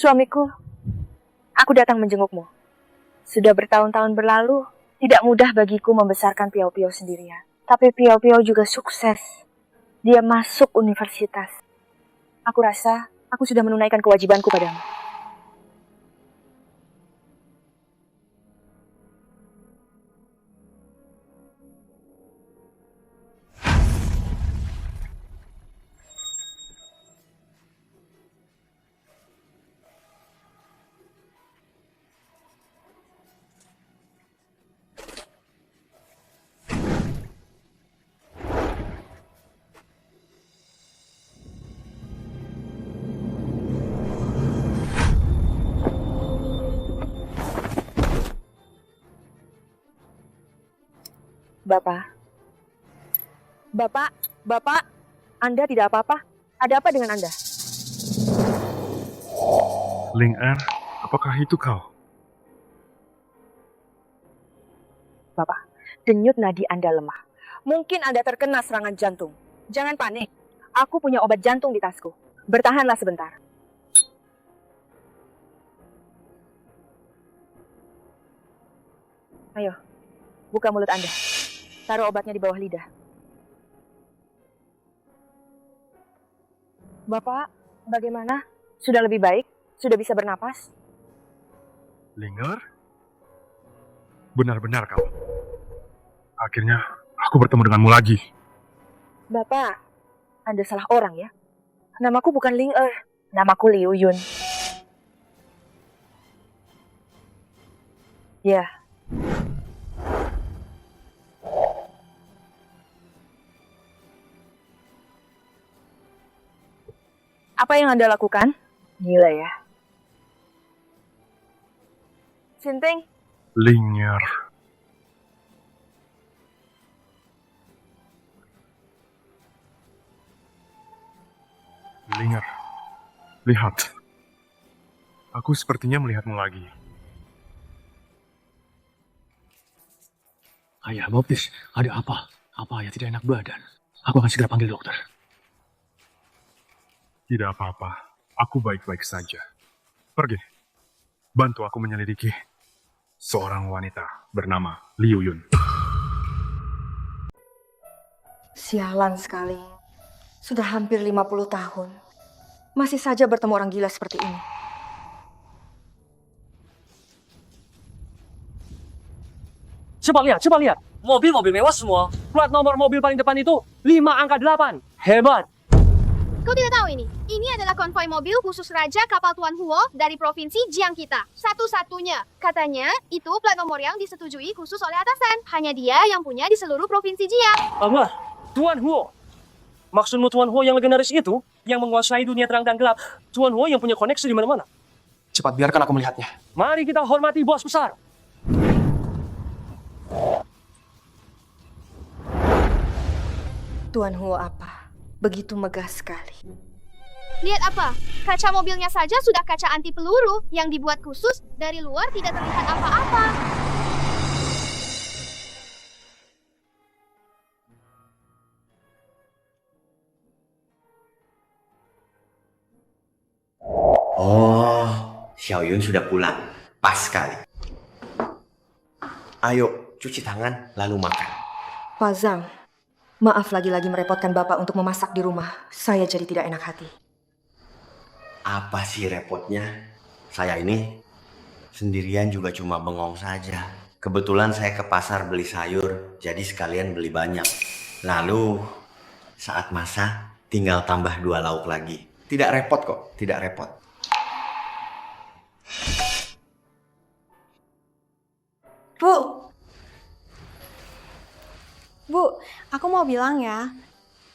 Suamiku, aku datang menjengukmu. Sudah bertahun-tahun berlalu, tidak mudah bagiku membesarkan Piao-Piao sendirian. Tapi Piao-Piao juga sukses. Dia masuk universitas. Aku rasa aku sudah menunaikan kewajibanku padamu. Bapak, Anda tidak apa-apa? Ada apa dengan Anda? Ling Er, apakah itu kau? Bapak, denyut nadi Anda lemah. Mungkin Anda terkena serangan jantung. Jangan panik. Aku punya obat jantung di tasku. Bertahanlah sebentar. Ayo, buka mulut Anda. Taruh obatnya di bawah lidah. Bapak, bagaimana? Sudah lebih baik? Sudah bisa bernapas? Ling Er? Benar-benar kau. Akhirnya aku bertemu denganmu lagi. Bapak, Anda salah orang ya. Namaku bukan Ling Er. Namaku Liu Yun. Ya. Apa yang Anda lakukan? Gila ya. Sinting, Ling Er. Ling Er, lihat. Aku sepertinya melihatmu lagi. Ayah, Baptis, ada apa? Apa ayah tidak enak badan? Aku akan segera panggil dokter. Tidak apa-apa. Aku baik-baik saja. Pergi. Bantu aku menyelidiki seorang wanita bernama Liu Yun. sialan sekali. Sudah hampir 50 tahun. Masih saja bertemu orang gila seperti ini. Cepat lihat. Mobil-mobil mewah semua. Plat nomor mobil paling depan itu 5 angka 8. Hebat. Kau tidak tahu ini? Ini adalah konvoi mobil khusus Raja Kapal Tuan Huo dari Provinsi Jiang kita. Satu-satunya. Katanya, itu plat nomor yang disetujui khusus oleh atasan. Hanya dia yang punya di seluruh Provinsi Jiang. Apa? Tuan Huo. Maksudmu Tuan Huo yang legendaris itu? Yang menguasai dunia terang dan gelap. Tuan Huo yang punya koneksi di mana-mana. Cepat, biarkan aku melihatnya. Mari kita hormati bos besar. Tuan Huo apa? Begitu megah sekali. Lihat apa? Kaca mobilnya saja sudah kaca anti peluru yang dibuat khusus, dari luar tidak terlihat apa-apa. Oh, Xiaoyun sudah pulang. Pas sekali. Ayo, cuci tangan, lalu makan. Pak Zhang, maaf lagi-lagi merepotkan Bapak untuk memasak di rumah. Saya jadi tidak enak hati. Apa sih repotnya? Saya ini sendirian juga cuma bengong saja. Kebetulan saya ke pasar beli sayur, jadi sekalian beli banyak. Lalu, saat masak, tinggal tambah 2 lauk lagi. Tidak repot kok, tidak repot. Bu, aku mau bilang ya,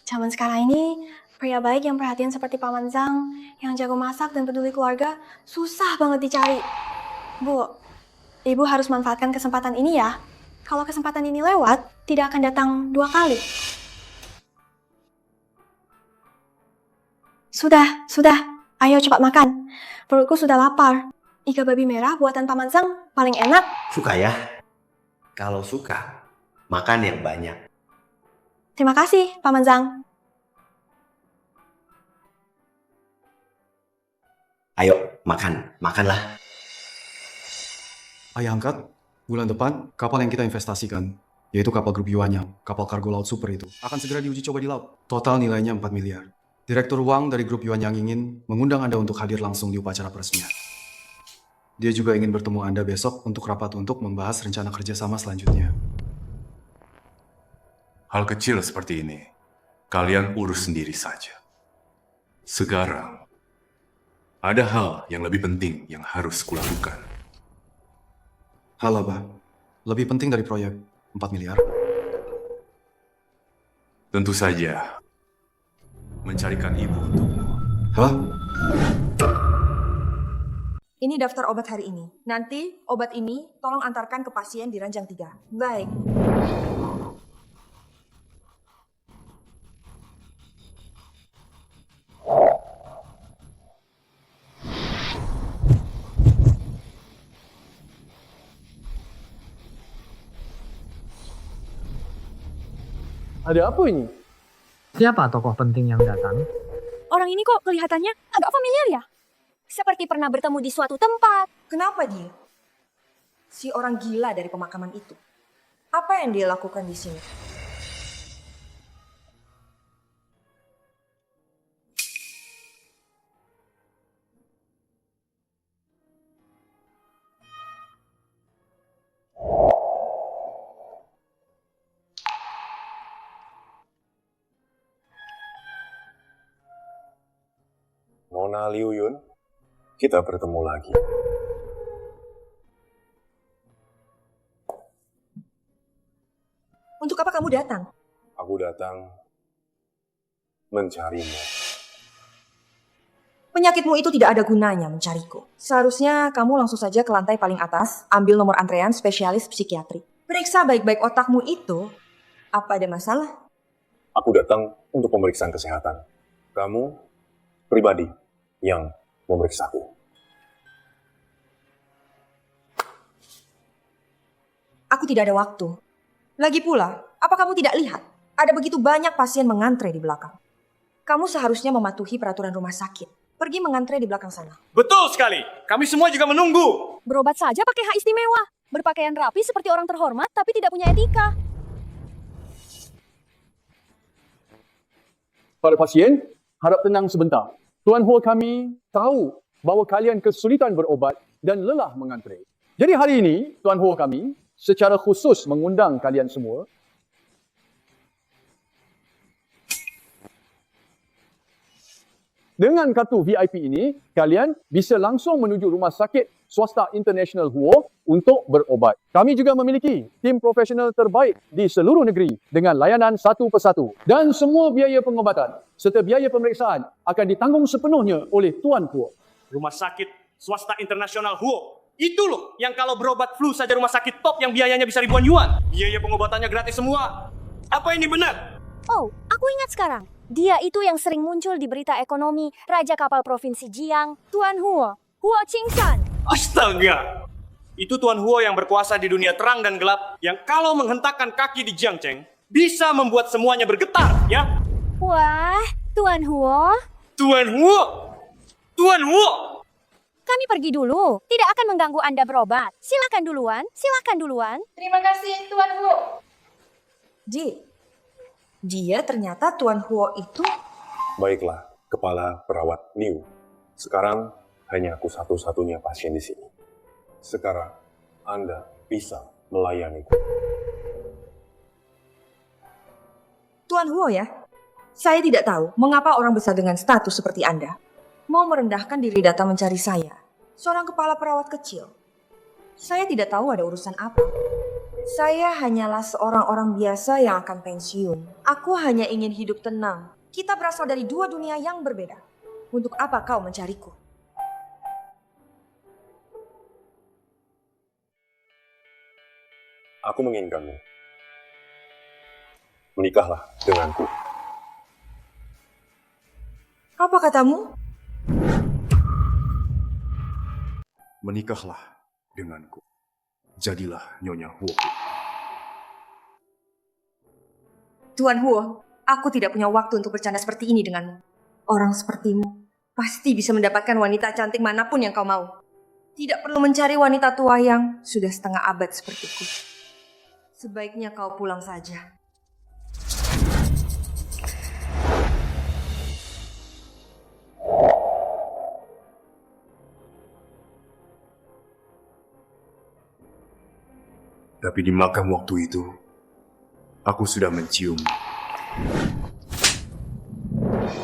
zaman sekarang ini pria baik yang perhatian seperti Paman Zhang, yang jago masak dan peduli keluarga, susah banget dicari. Bu, Ibu harus manfaatkan kesempatan ini ya. Kalau kesempatan ini lewat, tidak akan datang 2 kali. Sudah. Ayo cepat makan. Perutku sudah lapar. Iga babi merah buatan Paman Zhang paling enak. Suka ya? Kalau suka, makan yang banyak. Terima kasih, Paman Zhang. Ayo, makanlah. Ayah angkat, bulan depan kapal yang kita investasikan, yaitu kapal grup Yuanyang, kapal kargo laut super itu, akan segera diuji coba di laut. Total nilainya 4 miliar. Direktur Wang dari grup Yuanyang ingin mengundang Anda untuk hadir langsung di upacara peresmian. Dia juga ingin bertemu Anda besok untuk rapat untuk membahas rencana kerjasama selanjutnya. Hal kecil seperti ini, kalian urus sendiri saja. Sekarang, ada hal yang lebih penting yang harus kulakukan. Hal apa? Lebih penting dari proyek 4 miliar? Tentu saja, mencarikan ibu untukmu. Hah? Ini daftar obat hari ini. Nanti obat ini tolong antarkan ke pasien di ranjang 3. Baik. Ada apa ini? Siapa tokoh penting yang datang? Orang ini kok kelihatannya agak familiar ya? Seperti pernah bertemu di suatu tempat. Kenapa dia? Si orang gila dari pemakaman itu. Apa yang dia lakukan di sini? Nona Liu Yun, kita bertemu lagi. Untuk apa kamu datang? Aku datang mencarimu. Penyakitmu itu tidak ada gunanya mencariku. Seharusnya kamu langsung saja ke lantai paling atas, ambil nomor antrean spesialis psikiatri. Periksa baik-baik otakmu itu. Apa ada masalah? Aku datang untuk pemeriksaan kesehatan. Kamu pribadi yang memeriksaku. Aku tidak ada waktu. Lagi pula, apa kamu tidak lihat? Ada begitu banyak pasien mengantre di belakang. Kamu seharusnya mematuhi peraturan rumah sakit. Pergi mengantre di belakang sana. Betul sekali. Kami semua juga menunggu. Berobat saja pakai hak istimewa. Berpakaian rapi seperti orang terhormat tapi tidak punya etika. Para pasien, harap tenang sebentar. Tuan Ho kami tahu bahawa kalian kesulitan berobat dan lelah mengantre. Jadi hari ini, Tuan Ho kami secara khusus mengundang kalian semua dengan kartu VIP ini, kalian bisa langsung menuju rumah sakit swasta International Huo untuk berobat. Kami juga memiliki tim profesional terbaik di seluruh negeri dengan layanan satu persatu. Dan semua biaya pengobatan serta biaya pemeriksaan akan ditanggung sepenuhnya oleh Tuan Huo. Rumah sakit swasta internasional Huo. Itu loh yang kalau berobat flu saja rumah sakit top yang biayanya bisa ribuan yuan. Biaya pengobatannya gratis semua. Apa ini benar? Oh, aku ingat sekarang. Dia itu yang sering muncul di berita ekonomi, Raja Kapal Provinsi Jiang, Tuan Huo, Huo Qingshan. Astaga. Itu Tuan Huo yang berkuasa di dunia terang dan gelap, yang kalau menghentakkan kaki di Jiangcheng, bisa membuat semuanya bergetar, ya? Wah, Tuan Huo. Tuan Huo! Tuan Huo! Kami pergi dulu. Tidak akan mengganggu Anda berobat. Silakan duluan, silakan duluan. Terima kasih, Tuan Hu. Dia ternyata Tuan Huo itu. Baiklah, kepala perawat Liu. Sekarang hanya aku satu-satunya pasien di sini. Sekarang Anda bisa melayaniku. Tuan Huo ya? Saya tidak tahu mengapa orang besar dengan status seperti Anda mau merendahkan diri datang mencari saya, seorang kepala perawat kecil. Saya tidak tahu ada urusan apa. Saya hanyalah seorang orang biasa yang akan pensiun. Aku hanya ingin hidup tenang. Kita berasal dari dua dunia yang berbeda. Untuk apa kau mencariku? Aku menginginkanmu. Menikahlah denganku. Apa katamu? Menikahlah denganku. Jadilah Nyonya Huo. Tuan Huo, aku tidak punya waktu untuk bercanda seperti ini denganmu. Orang sepertimu pasti bisa mendapatkan wanita cantik manapun yang kau mau. Tidak perlu mencari wanita tua yang sudah setengah abad sepertiku. Sebaiknya kau pulang saja. Tapi di makam waktu itu, aku sudah mencium.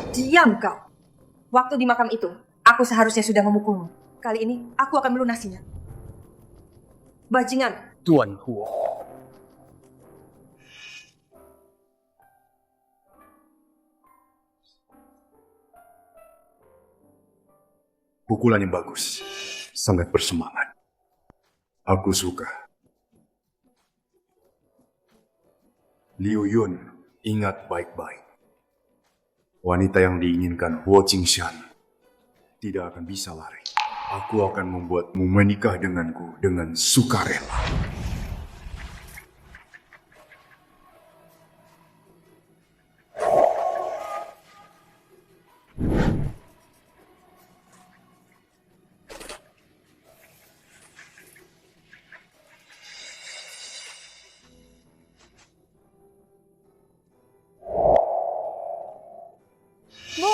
Diam kau. Waktu di makam itu, aku seharusnya sudah memukulmu. Kali ini, aku akan melunasinya. Bajingan. Tuan Huo. Pukulan yang bagus, sangat bersemangat. Aku suka. Liu Yun, ingat baik-baik. Wanita yang diinginkan Huo Qingshan tidak akan bisa lari. Aku akan membuatmu menikah denganku dengan sukarela. Bu,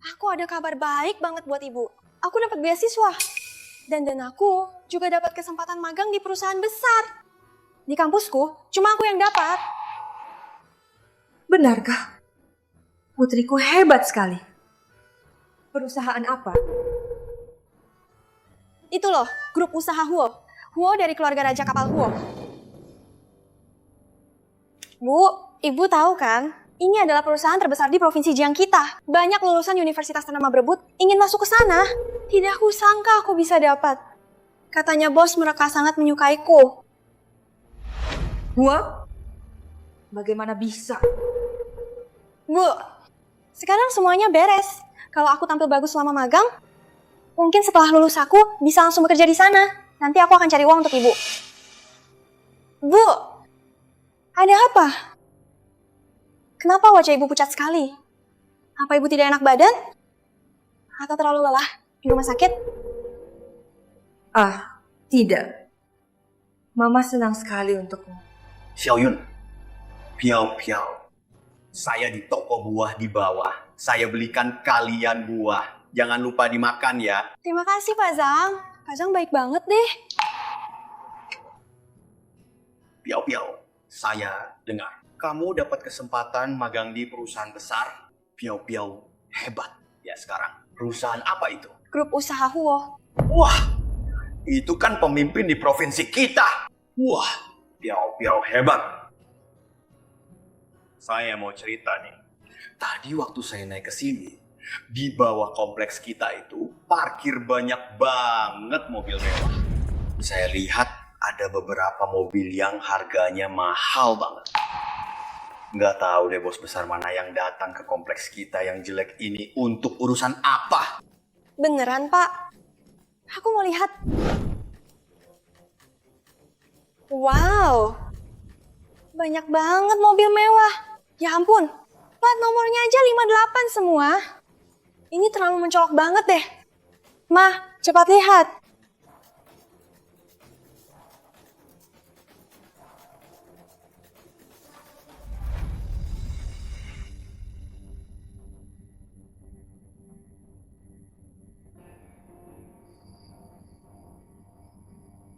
aku ada kabar baik banget buat ibu. Aku dapat beasiswa. Dan aku juga dapat kesempatan magang di perusahaan besar. Di kampusku, cuma aku yang dapat. Benarkah? Putriku hebat sekali. Perusahaan apa? Itu loh, grup usaha Huo. Huo dari keluarga Raja Kapal Huo. Bu, ibu tahu kan? Ini adalah perusahaan terbesar di provinsi Jiang kita. Banyak lulusan universitas ternama berebut ingin masuk ke sana. Tidak aku sangka aku bisa dapat. Katanya bos mereka sangat menyukaiku. Huo? Bagaimana bisa? Bu, sekarang semuanya beres. Kalau aku tampil bagus selama magang, mungkin setelah lulus aku bisa langsung bekerja di sana. Nanti aku akan cari uang untuk ibu. Bu, ada apa? Kenapa wajah ibu pucat sekali? Apa ibu tidak enak badan? Atau terlalu lelah di rumah sakit? Ah, tidak. Mama senang sekali untukmu. Xiaoyun, Piao, saya di toko buah di bawah. Saya belikan kalian buah. Jangan lupa dimakan ya. Terima kasih Pak Zhang. Pak Zhang baik banget deh. Piao, saya dengar. Kamu dapat kesempatan magang di perusahaan besar. Piao hebat. Ya sekarang, perusahaan apa itu? Grup usaha Huo. Wah, itu kan pemimpin di provinsi kita. Wah, Piao hebat. Saya mau cerita nih. Tadi waktu saya naik ke sini, di bawah kompleks kita itu parkir banyak banget mobil mewah. Saya lihat ada beberapa mobil yang harganya mahal banget. Nggak tahu deh bos besar mana yang datang ke kompleks kita yang jelek ini untuk urusan apa. Beneran Pak? Aku mau lihat. Wow, banyak banget mobil mewah. Ya ampun, plat nomornya aja 58 semua. Ini terlalu mencolok banget deh. Mah, cepat lihat.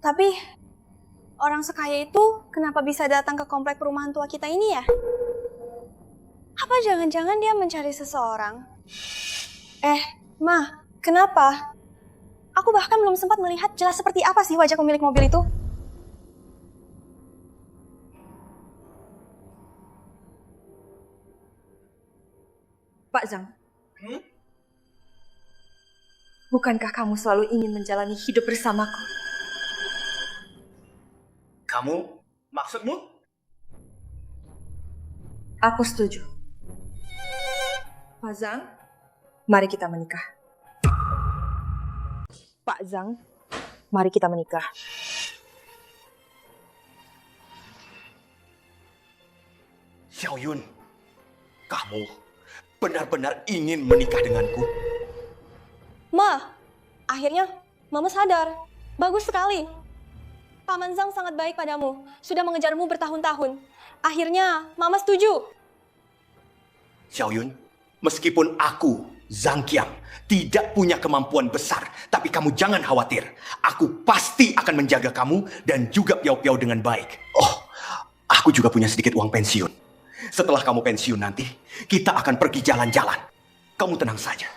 Tapi, orang sekaya itu kenapa bisa datang ke komplek perumahan tua kita ini ya? Apa jangan-jangan dia mencari seseorang? Ma, kenapa? Aku bahkan belum sempat melihat jelas seperti apa sih wajah pemilik mobil itu. Pak Zhang. Bukankah kamu selalu ingin menjalani hidup bersamaku? Kamu? Maksudmu? Aku setuju. Pak Zhang, mari kita menikah. Pak Zhang, mari kita menikah. Xiaoyun, benar-benar ingin menikah denganku? Ma, akhirnya Mama sadar. Bagus sekali. Paman Zhang sangat baik padamu. Sudah mengejarmu bertahun-tahun. Akhirnya Mama setuju. Xiaoyun, meskipun aku, Zhang Qiang, tidak punya kemampuan besar, tapi kamu jangan khawatir. Aku pasti akan menjaga kamu dan juga Piao Piao dengan baik. Oh, aku juga punya sedikit uang pensiun. Setelah kamu pensiun nanti, kita akan pergi jalan-jalan. Kamu tenang saja.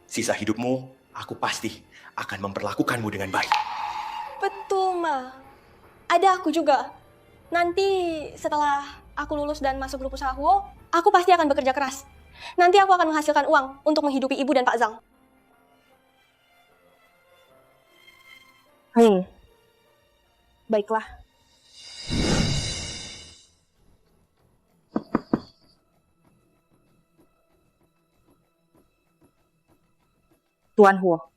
Sisa hidupmu, aku pasti akan memperlakukanmu dengan baik. Betul, Ma. Ada aku juga. Nanti setelah aku lulus dan masuk grup usaha Huo, aku pasti akan bekerja keras. Nanti aku akan menghasilkan uang untuk menghidupi Ibu dan Pak Zhang. Baiklah. Tuan Huo,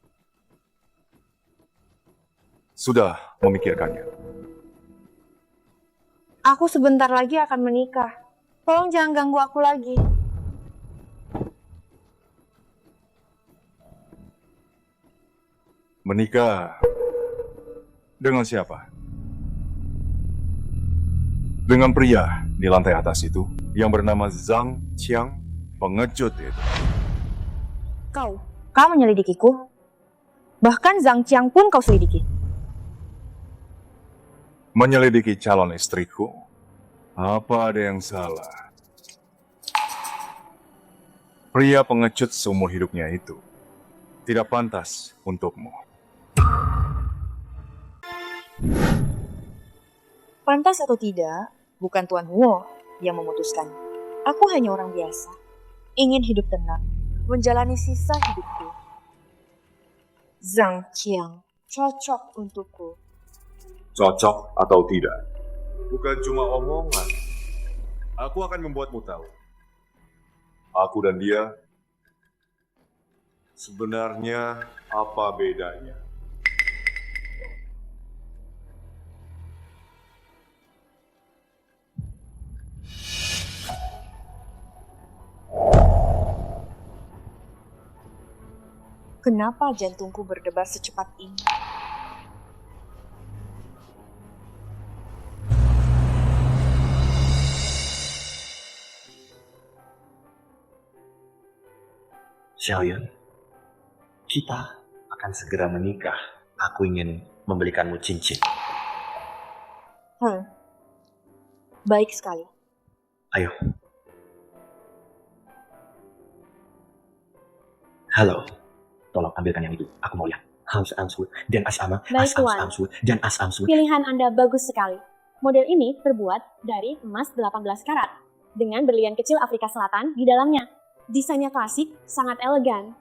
Sudah memikirkannya. aku sebentar lagi akan menikah. Tolong jangan ganggu aku lagi. Menikah dengan siapa? Dengan pria di lantai atas itu yang bernama Zhang Qiang, pengecut itu. Kau menyelidikiku. Bahkan Zhang Qiang pun kau selidiki. Menyelidiki calon istriku? Apa ada yang salah? Pria pengecut seumur hidupnya itu tidak pantas untukmu. Pantas atau tidak, bukan Tuan Huo yang memutuskan. Aku hanya orang biasa. Ingin hidup tenang, menjalani sisa hidupku. Zhang Qiang cocok untukku. Cocok atau tidak? Bukan cuma omongan. Aku akan membuatmu tahu. Aku dan dia sebenarnya apa bedanya? Kenapa jantungku berdebar secepat ini? Xiaoyun, kita akan segera menikah. Aku ingin membelikanmu cincin. Baik sekali. Ayo. Halo, tolong ambilkan yang itu. Aku mau lihat. Hans Answood dan Asama, Baik, Tuan. Answood dan Answood. Pilihan Anda bagus sekali. Model ini terbuat dari emas 18 karat dengan berlian kecil Afrika Selatan di dalamnya. Desainnya klasik, sangat elegan.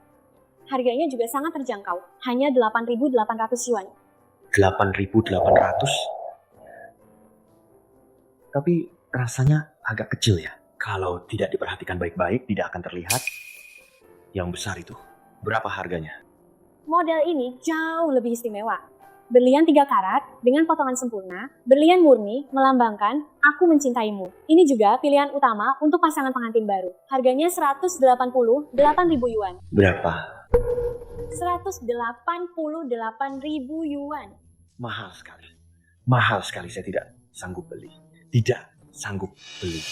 Harganya juga sangat terjangkau, hanya 8.800 yuan. 8.800? Tapi rasanya agak kecil ya. Kalau tidak diperhatikan baik-baik, tidak akan terlihat. Yang besar itu, berapa harganya? Model ini jauh lebih istimewa. Berlian 3 karat dengan potongan sempurna, berlian murni melambangkan aku mencintaimu. Ini juga pilihan utama untuk pasangan pengantin baru. Harganya 188.000 yuan. Berapa? 188.000 yuan. Mahal sekali. Mahal sekali, saya tidak sanggup beli. Tidak sanggup beli.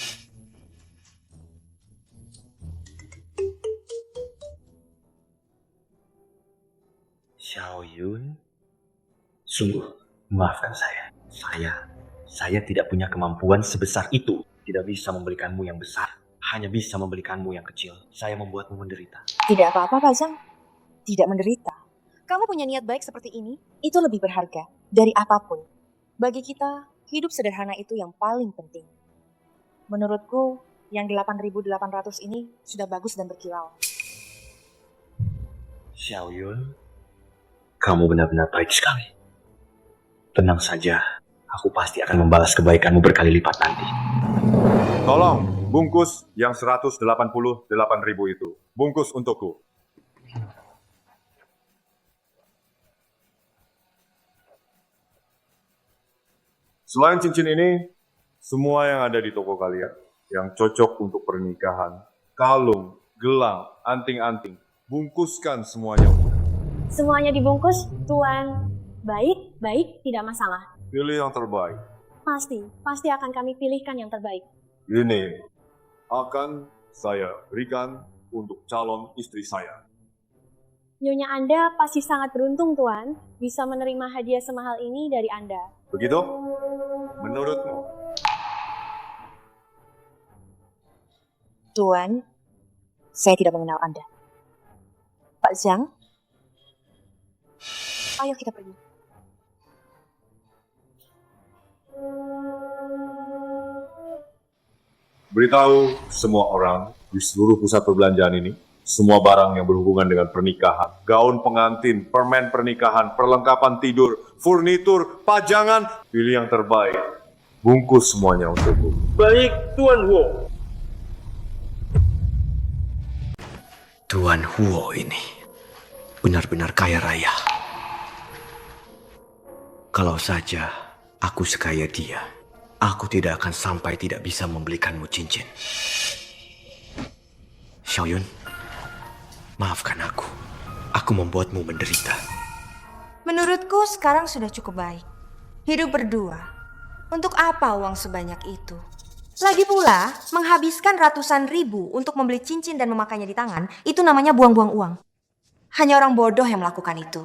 Xiaoyun, sungguh maafkan saya. Saya tidak punya kemampuan sebesar itu. Tidak bisa membelikanmu yang besar. Hanya bisa membelikanmu yang kecil. Saya membuatmu menderita. Tidak apa-apa, Pak Zhang. Tidak menderita. Kamu punya niat baik seperti ini, itu lebih berharga dari apapun. Bagi kita, hidup sederhana itu yang paling penting. Menurutku, yang 8.800 ini sudah bagus dan berkilau. Xiaoyun, kamu benar-benar baik sekali. Tenang saja, aku pasti akan membalas kebaikanmu berkali lipat nanti. Tolong, bungkus yang 188.000 itu. Bungkus untukku. Selain cincin ini, semua yang ada di toko kalian yang cocok untuk pernikahan, kalung, gelang, anting-anting. Bungkuskan semuanya. Semuanya dibungkus, Tuan. Baik, baik, tidak masalah. Pilih yang terbaik. Pasti akan kami pilihkan yang terbaik. Ini akan saya berikan untuk calon istri saya. Nyonya Anda pasti sangat beruntung, Tuan, bisa menerima hadiah semahal ini dari Anda. Begitu? Menurutmu? Tuan, saya tidak mengenal Anda. Pak Zhang, ayo kita pergi. Beritahu semua orang di seluruh pusat perbelanjaan ini, semua barang yang berhubungan dengan pernikahan, gaun pengantin, permen pernikahan, perlengkapan tidur, furnitur, pajangan, pilih yang terbaik. Bungkus semuanya untukku. Baik, Tuan Huo. Tuan Huo ini benar-benar kaya raya. Kalau saja aku sekaya dia, aku tidak akan sampai tidak bisa membelikanmu cincin. Xiaoyun, maafkan aku. Aku membuatmu menderita. Menurutku sekarang sudah cukup baik. Hidup berdua. Untuk apa uang sebanyak itu? Lagi pula, menghabiskan ratusan ribu untuk membeli cincin dan memakainya di tangan, itu namanya buang-buang uang. Hanya orang bodoh yang melakukan itu.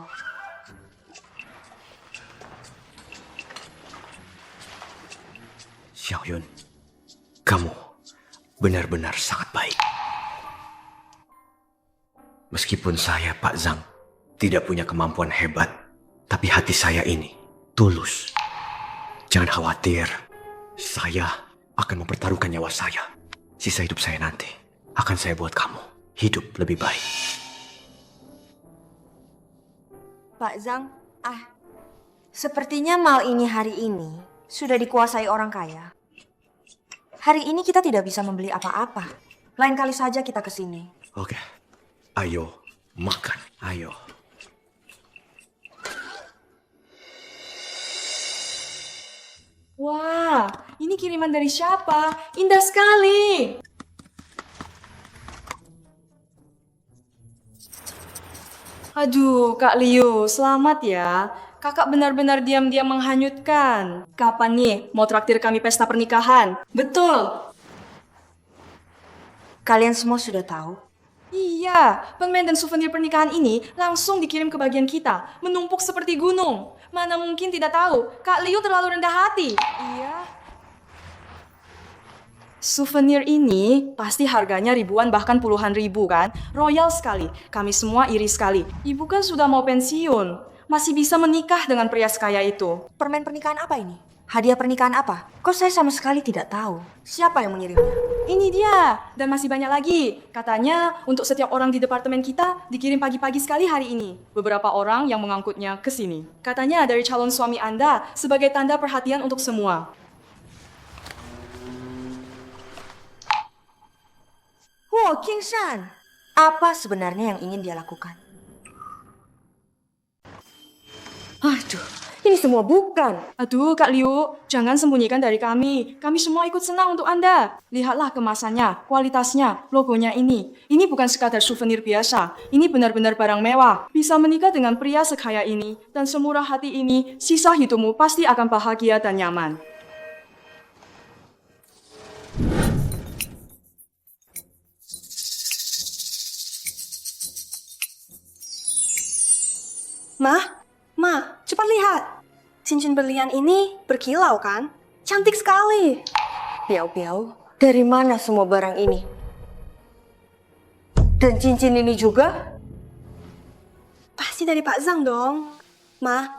Xiaoyun, kamu benar-benar sangat baik. Meskipun saya, Pak Zhang, tidak punya kemampuan hebat, tapi hati saya ini tulus. Jangan khawatir, saya akan mempertaruhkan nyawa saya. Sisa hidup saya nanti akan saya buat kamu hidup lebih baik. Pak Zhang, sepertinya mal ini hari ini sudah dikuasai orang kaya. Hari ini kita tidak bisa membeli apa-apa. Lain kali saja kita ke sini. Oke, ayo makan, ayo. Wah, ini kiriman dari siapa? Indah sekali. Aduh, Kak Liu, selamat ya. Kakak benar-benar diam-diam menghanyutkan. Kapan nih mau traktir kami pesta pernikahan? Betul. Kalian semua sudah tahu? Iya, permen dan souvenir pernikahan ini langsung dikirim ke bagian kita, menumpuk seperti gunung. Mana mungkin tidak tahu, Kak Liu terlalu rendah hati. Iya. Souvenir ini pasti harganya ribuan bahkan puluhan ribu kan? Royal sekali, kami semua iri sekali. Ibu kan sudah mau pensiun, masih bisa menikah dengan pria sekaya itu. Permen pernikahan apa ini? Hadiah pernikahan apa? Kok saya sama sekali tidak tahu. Siapa yang mengirimnya? Ini dia, dan masih banyak lagi. Katanya untuk setiap orang di departemen kita dikirim pagi-pagi sekali hari ini. Beberapa orang yang mengangkutnya ke sini. Katanya dari calon suami Anda sebagai tanda perhatian untuk semua. Wow, King Shan. Apa sebenarnya yang ingin dia lakukan? Aduh, ini semua bukan. Aduh, Kak Liu, jangan sembunyikan dari kami. Kami semua ikut senang untuk Anda. Lihatlah kemasannya, kualitasnya, logonya ini. Ini bukan sekadar souvenir biasa. Ini benar-benar barang mewah. Bisa menikah dengan pria sekaya ini dan semurah hati ini, sisa hidupmu pasti akan bahagia dan nyaman. Ma, cepat lihat. Cincin berlian ini berkilau kan? Cantik sekali. Piau-piau, dari mana semua barang ini? Dan cincin ini juga? Pasti dari Pak Zhang dong. Ma,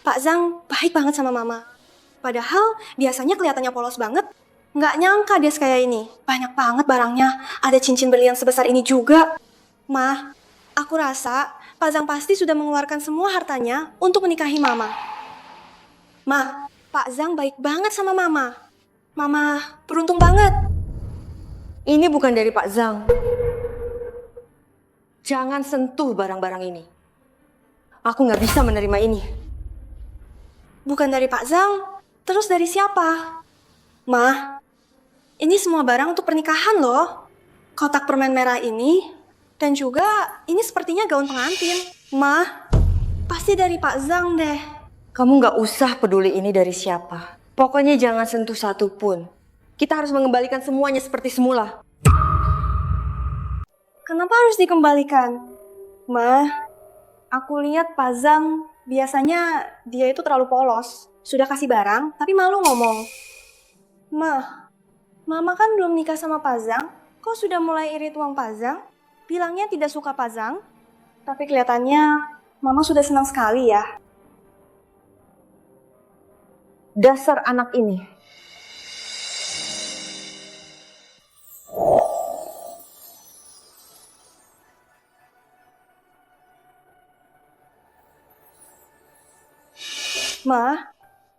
Pak Zhang baik banget sama Mama. Padahal biasanya kelihatannya polos banget. Nggak nyangka dia sekaya ini. Banyak banget barangnya. Ada cincin berlian sebesar ini juga. Ma, aku rasa Pak Zhang pasti sudah mengeluarkan semua hartanya untuk menikahi Mama. Ma, Pak Zhang baik banget sama Mama. Mama beruntung banget. Ini bukan dari Pak Zhang. Jangan sentuh barang-barang ini. Aku nggak bisa menerima ini. Bukan dari Pak Zhang, terus dari siapa? Ma, ini semua barang untuk pernikahan loh. kotak permen merah ini, dan juga ini sepertinya gaun pengantin. Ma, pasti dari Pak Zhang deh. Kamu nggak usah peduli ini dari siapa. Pokoknya jangan sentuh satu pun. Kita harus mengembalikan semuanya seperti semula. Kenapa harus dikembalikan? Ma, aku lihat Pak Zhang biasanya dia itu terlalu polos. Sudah kasih barang, tapi malu ngomong. Ma, Mama kan belum nikah sama Pak Zhang. Kok sudah mulai irit uang Pak Zhang? Bilangnya tidak suka Pak Zhang. Tapi kelihatannya Mama sudah senang sekali ya. Dasar anak ini. Ma,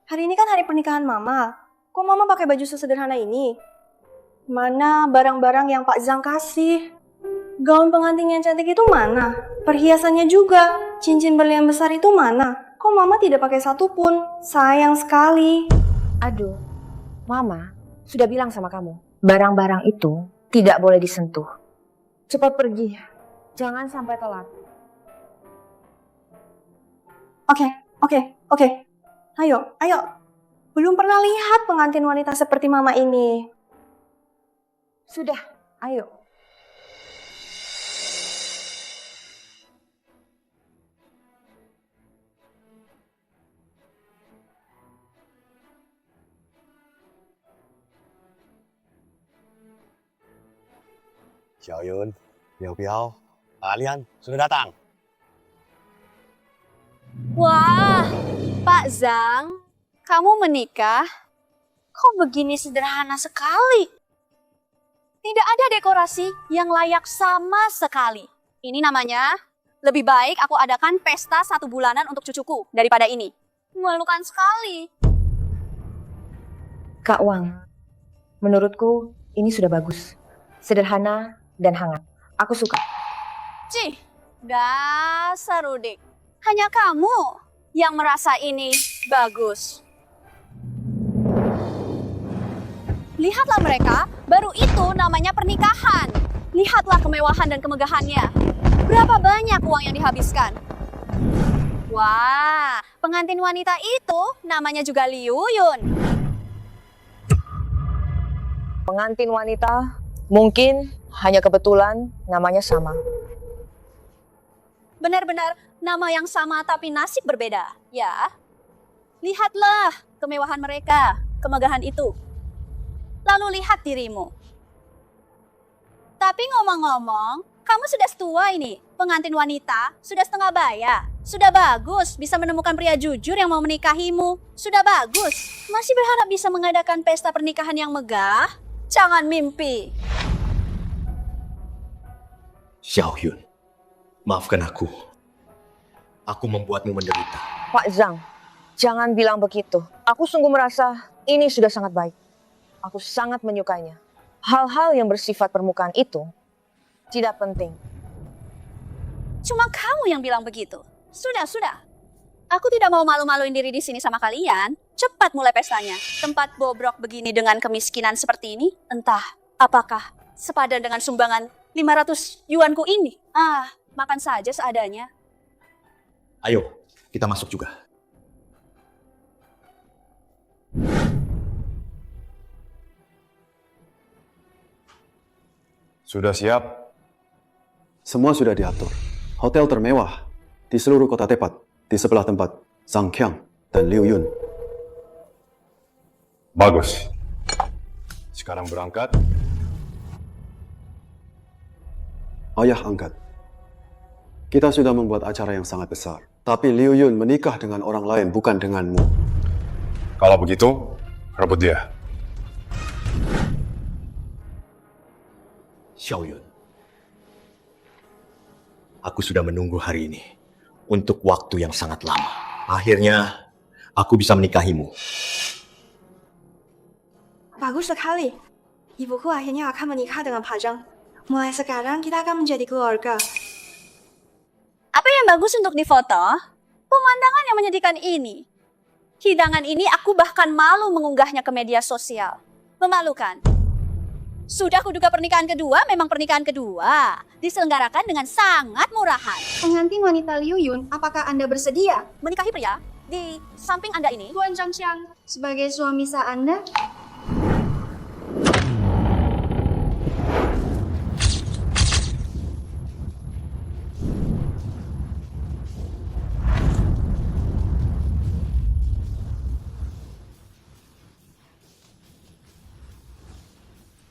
hari ini kan hari pernikahan Mama. Kok Mama pakai baju sesederhana ini? Mana barang-barang yang Pak Zhang kasih? Gaun pengantin yang cantik itu mana? Perhiasannya juga. Cincin berlian besar itu mana? Kok Mama tidak pakai satu pun? Sayang sekali. Aduh, Mama sudah bilang sama kamu, barang-barang itu tidak boleh disentuh. Cepat pergi, jangan sampai telat. Oke. Ayo. Belum pernah lihat pengantin wanita seperti Mama ini. Sudah, ayo. Xiaoyun, Piao, kalian sudah datang. Wah, Pak Zhang, kamu menikah? Kok begini sederhana sekali? Tidak ada dekorasi yang layak sama sekali. Ini namanya, lebih baik aku adakan pesta 1 bulanan untuk cucuku daripada ini. Memalukan sekali. Kak Wang, menurutku ini sudah bagus. Sederhana dan hangat. Aku suka. Cih, dasar Rudik. Hanya kamu yang merasa ini bagus. Lihatlah mereka, baru itu namanya pernikahan. Lihatlah kemewahan dan kemegahannya. Berapa banyak uang yang dihabiskan. Wah, pengantin wanita itu namanya juga Liu Yun. Pengantin wanita mungkin hanya kebetulan namanya sama. Benar-benar nama yang sama tapi nasib berbeda, ya. Lihatlah kemewahan mereka, kemegahan itu. Lalu lihat dirimu. Tapi ngomong-ngomong, kamu sudah setua ini. Pengantin wanita sudah setengah baya. Sudah bagus bisa menemukan pria jujur yang mau menikahimu. Sudah bagus. Masih berharap bisa mengadakan pesta pernikahan yang megah? Jangan mimpi. Xiaoyun, maafkan aku. Aku membuatmu menderita. Pak Zhang, jangan bilang begitu. Aku sungguh merasa ini sudah sangat baik. Aku sangat menyukainya. Hal-hal yang bersifat permukaan itu tidak penting. Cuma kamu yang bilang begitu. Sudah. Aku tidak mau malu-maluin diri di sini sama kalian. Cepat mulai pestanya. Tempat bobrok begini dengan kemiskinan seperti ini, entah apakah sepadan dengan sumbangan 500 yuanku ini. Makan saja seadanya. Ayo, kita masuk juga. Sudah siap? Semua sudah diatur. Hotel termewah di seluruh kota Tepat, di sebelah tempat Zhang Qiang dan Liu Yun. Bagus. Sekarang berangkat. Ayah angkat. Kita sudah membuat acara yang sangat besar. Tapi Liu Yun menikah dengan orang lain, bukan denganmu. Kalau begitu, rebut dia. Xiaoyun, aku sudah menunggu hari ini untuk waktu yang sangat lama. Akhirnya, aku bisa menikahimu. Bagus sekali. Ibuku akhirnya akan menikah dengan Pak Zhang. Mulai sekarang kita akan menjadi keluarga. Apa yang bagus untuk difoto? Pemandangan yang menyedihkan ini. Hidangan ini aku bahkan malu mengunggahnya ke media sosial. Memalukan. Sudah kuduga pernikahan kedua memang pernikahan kedua. Diselenggarakan dengan sangat murahan. Pengantin wanita Liu Yun, apakah Anda bersedia? Menikahi pria di samping Anda ini. Tuan Zhangxiang, sebagai suami sah Anda,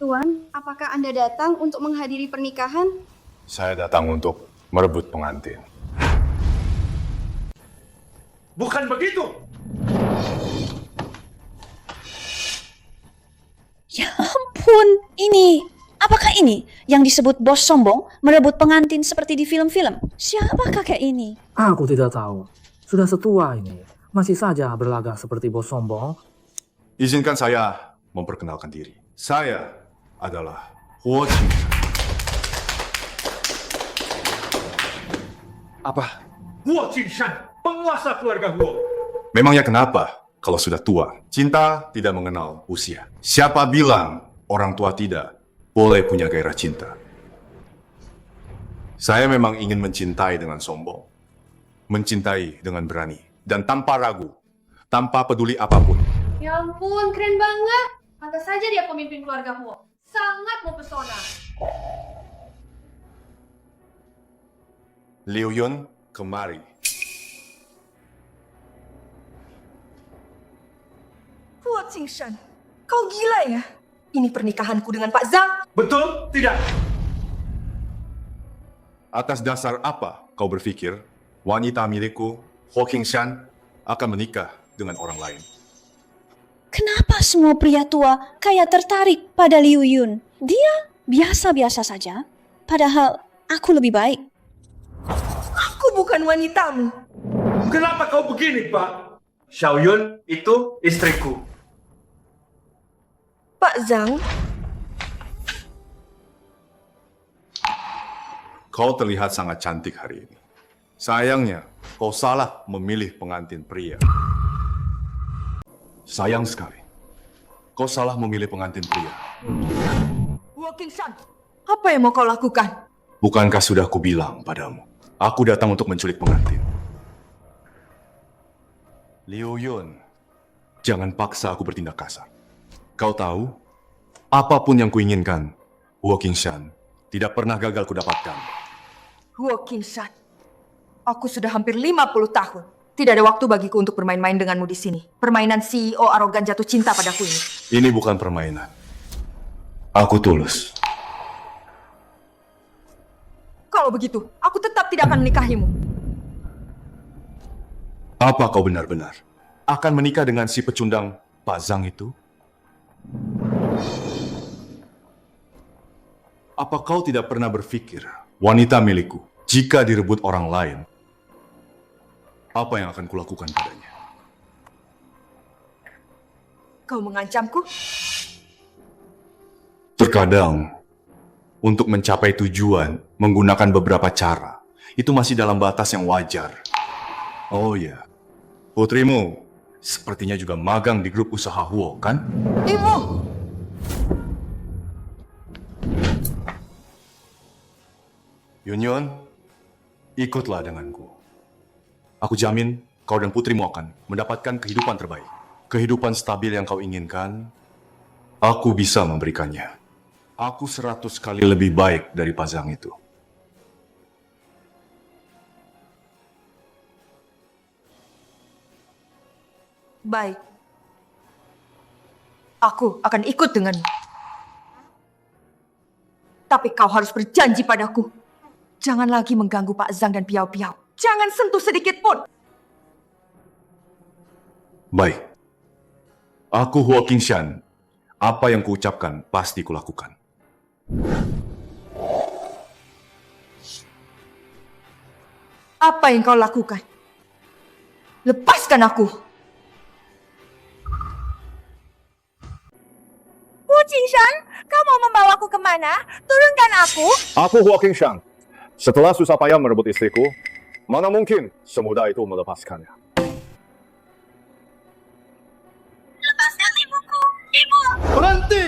Tuan, apakah Anda datang untuk menghadiri pernikahan? Saya datang untuk merebut pengantin. Bukan begitu! Ya ampun, apakah ini yang disebut bos sombong merebut pengantin seperti di film-film? Siapa kakek ini? Aku tidak tahu. Sudah setua ini, masih saja berlagak seperti bos sombong. Izinkan saya memperkenalkan diri. Saya adalah Huo Qingshan. Apa? Huo Qingshan, penguasa keluarga Huo. Memangnya kenapa kalau sudah tua? Cinta tidak mengenal usia. Siapa bilang orang tua tidak boleh punya gairah cinta? Saya memang ingin mencintai dengan sombong. Mencintai dengan berani. Dan tanpa ragu. Tanpa peduli apapun. Ya ampun, keren banget. Pantas saja dia pemimpin keluarga Huo. Sangat mempesona. Liu Yun, kemari. Huo Qingshan, kau gila ya? Ini pernikahanku dengan Pak Zhang. Betul tidak? Atas dasar apa kau berpikir wanita milikku, Huo Qingshan, akan menikah dengan orang lain? Kenapa semua pria tua kayak tertarik pada Liu Yun? Dia biasa-biasa saja, padahal aku lebih baik. Aku bukan wanitamu. Kenapa kau begini, Pak? Xiaoyun itu istriku. Pak Zhang, Kau terlihat sangat cantik hari ini. Sayangnya, kau salah memilih pengantin pria. Sayang sekali. Kau salah memilih pengantin pria. Huo Qingshan, apa yang mau kau lakukan? Bukankah sudah kubilang padamu? Aku datang untuk menculik pengantin. Liu Yun, jangan paksa aku bertindak kasar. Kau tahu, apapun yang kuinginkan, Huo Qingshan tidak pernah gagal kudapatkan. Huo Qingshan, aku sudah hampir 50 tahun. Tidak ada waktu bagiku untuk bermain-main denganmu di sini. Permainan CEO arogan jatuh cinta padaku ini. Ini bukan permainan. Aku tulus. Kalau begitu, aku tetap tidak akan menikahimu. Apa kau benar-benar akan menikah dengan si pecundang Pak Zhang itu? Apa kau tidak pernah berpikir wanita milikku jika direbut orang lain? Apa yang akan kulakukan padanya? Kau mengancamku? Terkadang, untuk mencapai tujuan menggunakan beberapa cara, itu masih dalam batas yang wajar. Oh ya, putrimu sepertinya juga magang di grup usaha Huo, kan? Ibu! Yun, ikutlah denganku. Aku jamin kau dan putrimu akan mendapatkan kehidupan terbaik. Kehidupan stabil yang kau inginkan, aku bisa memberikannya. Aku 100 kali lebih baik dari Pak Zhang itu. Baik. Aku akan ikut denganmu. Tapi kau harus berjanji padaku. Jangan lagi mengganggu Pak Zhang dan Piao Piao. Jangan sentuh sedikit pun. Baik. Aku Huo Qingshan. Apa yang kuucapkan pasti kulakukan. Apa yang kau lakukan? Lepaskan aku. Huo Qingshan, kau mau membawaku kemana? Turunkan aku. Aku Huo Qingshan. Setelah susah payah merebut istriku, mana mungkin semudah itu melepaskannya. Lepaskan ibuku, ibu. Berhenti!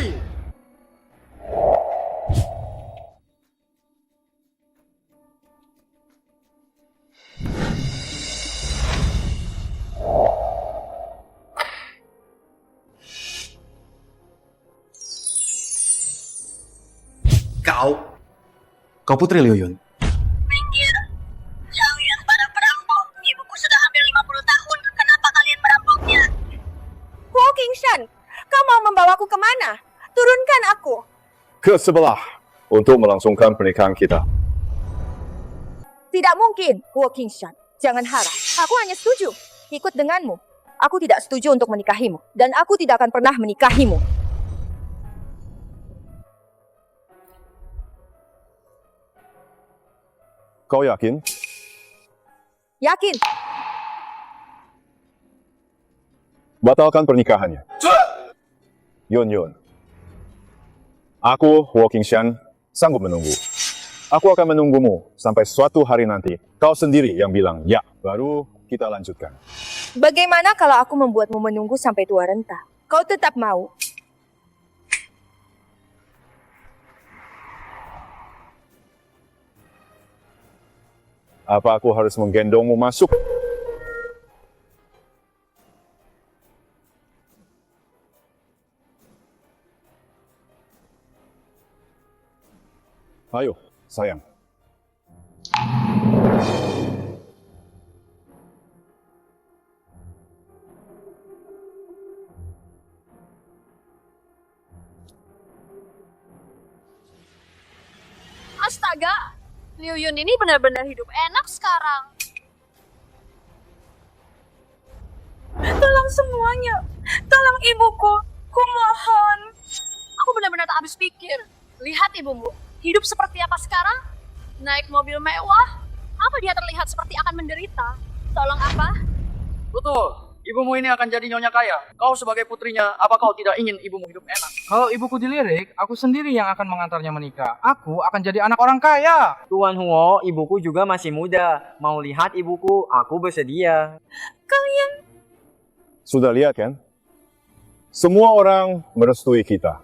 kau. Kau putri Liu Yun. Minggir. Kalian para perampok. Ibuku sudah hampir 50 tahun. Kenapa kalian merampoknya? Huo Qingshan, kau mau membawaku kemana? Turunkan aku. Ke sebelah untuk melangsungkan pernikahan kita. Tidak mungkin, Huo Qingshan. Jangan harap. Aku hanya setuju ikut denganmu. Aku tidak setuju untuk menikahimu. Dan aku tidak akan pernah menikahimu. Kau yakin? Yakin? Batalkan pernikahannya. Yun Yun. Aku, Huo Qingshan, sanggup menunggu. Aku akan menunggumu sampai suatu hari nanti. Kau sendiri yang bilang ya, baru kita lanjutkan. Bagaimana kalau aku membuatmu menunggu sampai tua renta? Kau tetap mau? Apa aku harus menggendongmu masuk? Ayo, sayang. Astaga, Liu Yun ini benar-benar hidup enak sekarang. Tolong semuanya. Tolong ibuku. Kumohon. Aku benar-benar tak habis pikir. Lihat ibumu, hidup seperti apa sekarang? Naik mobil mewah? Apa dia terlihat seperti akan menderita? Tolong apa? Betul. Ibumu ini akan jadi nyonya kaya. Kau sebagai putrinya, apa kau tidak ingin ibumu hidup enak? Kalau ibuku dilirik, aku sendiri yang akan mengantarnya menikah. Aku akan jadi anak orang kaya. Tuan Huo, ibuku juga masih muda. Mau lihat ibuku, aku bersedia. Kalian... Sudah lihat kan? Semua orang merestui kita.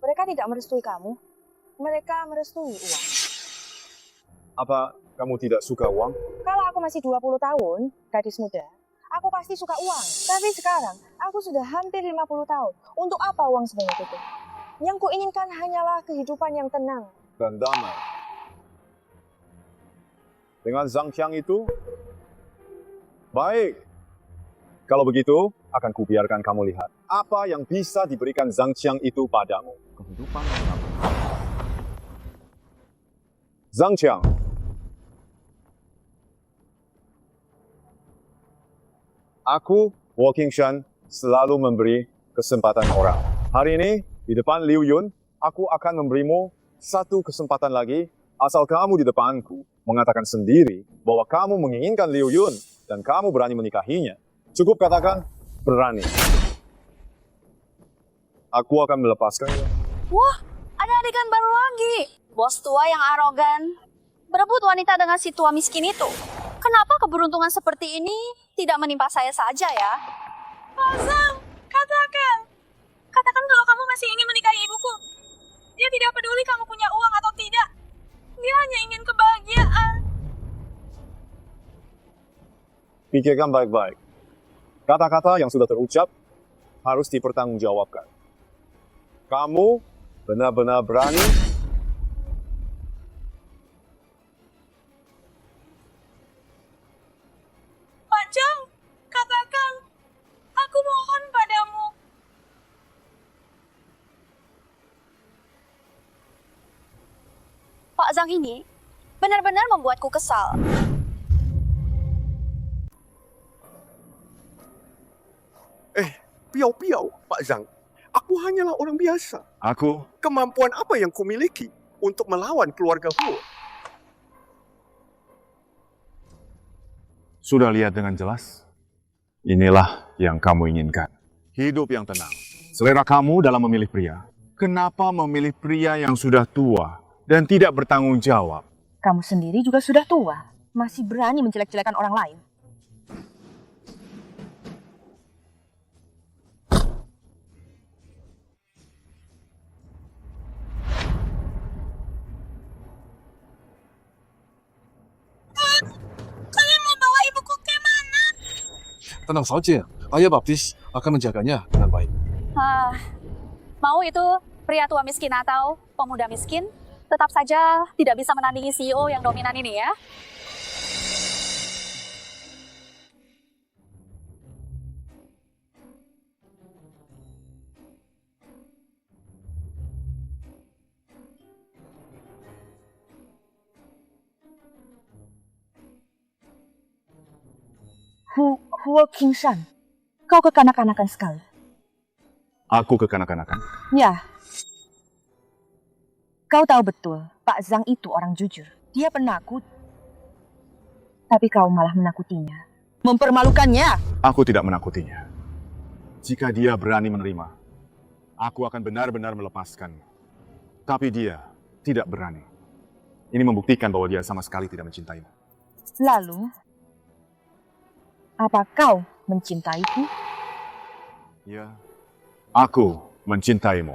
Mereka tidak merestui kamu. Mereka merestui uang. Apa kamu tidak suka uang? Kalau aku masih 20 tahun, gadis muda, aku pasti suka uang. Tapi sekarang, aku sudah hampir 50 tahun. Untuk apa uang sebanyak itu? Yang kuinginkan hanyalah kehidupan yang tenang. Dan damai. Dengan Zhang Qiang itu? Baik. Kalau begitu, akan kubiarkan kamu lihat. Apa yang bisa diberikan Zhang Qiang itu padamu? Kehidupan yang damai. Zhang Qiang. Aku, Huo Qingshan, selalu memberi kesempatan orang. Hari ini, di depan Liu Yun, aku akan memberimu satu kesempatan lagi, asal kamu di depanku mengatakan sendiri bahwa kamu menginginkan Liu Yun dan kamu berani menikahinya. Cukup katakan, berani. Aku akan melepaskannya. Wah, ada adegan baru lagi. Bos tua yang arogan. Berebut wanita dengan si tua miskin itu. Kenapa keberuntungan seperti ini tidak menimpa saya saja ya? Pak Zhang, katakan. Katakan kalau kamu masih ingin menikahi ibuku. Dia tidak peduli kamu punya uang atau tidak. Dia hanya ingin kebahagiaan. Pikirkan baik-baik. Kata-kata yang sudah terucap harus dipertanggungjawabkan. Kamu benar-benar berani? Pak Zhang, katakan. Aku mohon padamu. Pak Zhang ini benar-benar membuatku kesal. Piau-piau, Pak Zhang. Aku hanyalah orang biasa. Aku? Kemampuan apa yang kumiliki untuk melawan keluarga Huo? Sudah lihat dengan jelas? Inilah yang kamu inginkan. Hidup yang tenang. Selera kamu dalam memilih pria. Kenapa memilih pria yang sudah tua dan tidak bertanggung jawab? Kamu sendiri juga sudah tua. Masih berani menjelek-jelekan orang lain. Kalian mau bawa ibuku ke mana? Tenang saja, ayah baptis akan menjaganya dengan baik. Mau itu Pria tua miskin atau pemuda miskin, tetap saja tidak bisa menandingi CEO yang dominan ini ya. Huo Qingshan, kau kekanak-kanakan sekali. Aku kekanak-kanakan. Ya. Kau tahu betul, Pak Zhang itu orang jujur. Dia penakut. Tapi kau malah menakutinya. Mempermalukannya. Aku tidak menakutinya. Jika dia berani menerima, aku akan benar-benar melepaskan. Tapi dia tidak berani. Ini membuktikan bahwa dia sama sekali tidak mencintaimu. Lalu, apa kau mencintaiku? Ya, aku mencintaimu.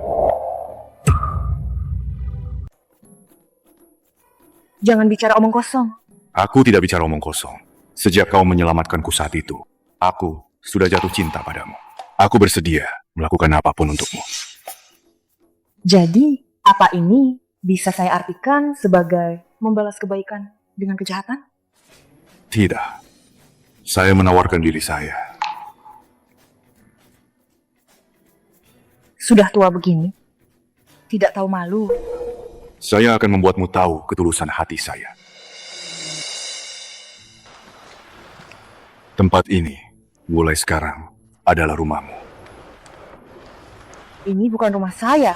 Jangan bicara omong kosong. Aku tidak bicara omong kosong. Sejak kau menyelamatkanku saat itu, aku sudah jatuh cinta padamu. Aku bersedia melakukan apapun untukmu. Jadi, apa ini bisa saya artikan sebagai membalas kebaikan dengan kejahatan? Tidak. Saya menawarkan diri saya. Sudah tua begini, tidak tahu malu. Saya akan membuatmu tahu ketulusan hati saya. Tempat ini, mulai sekarang, adalah rumahmu. Ini bukan rumah saya.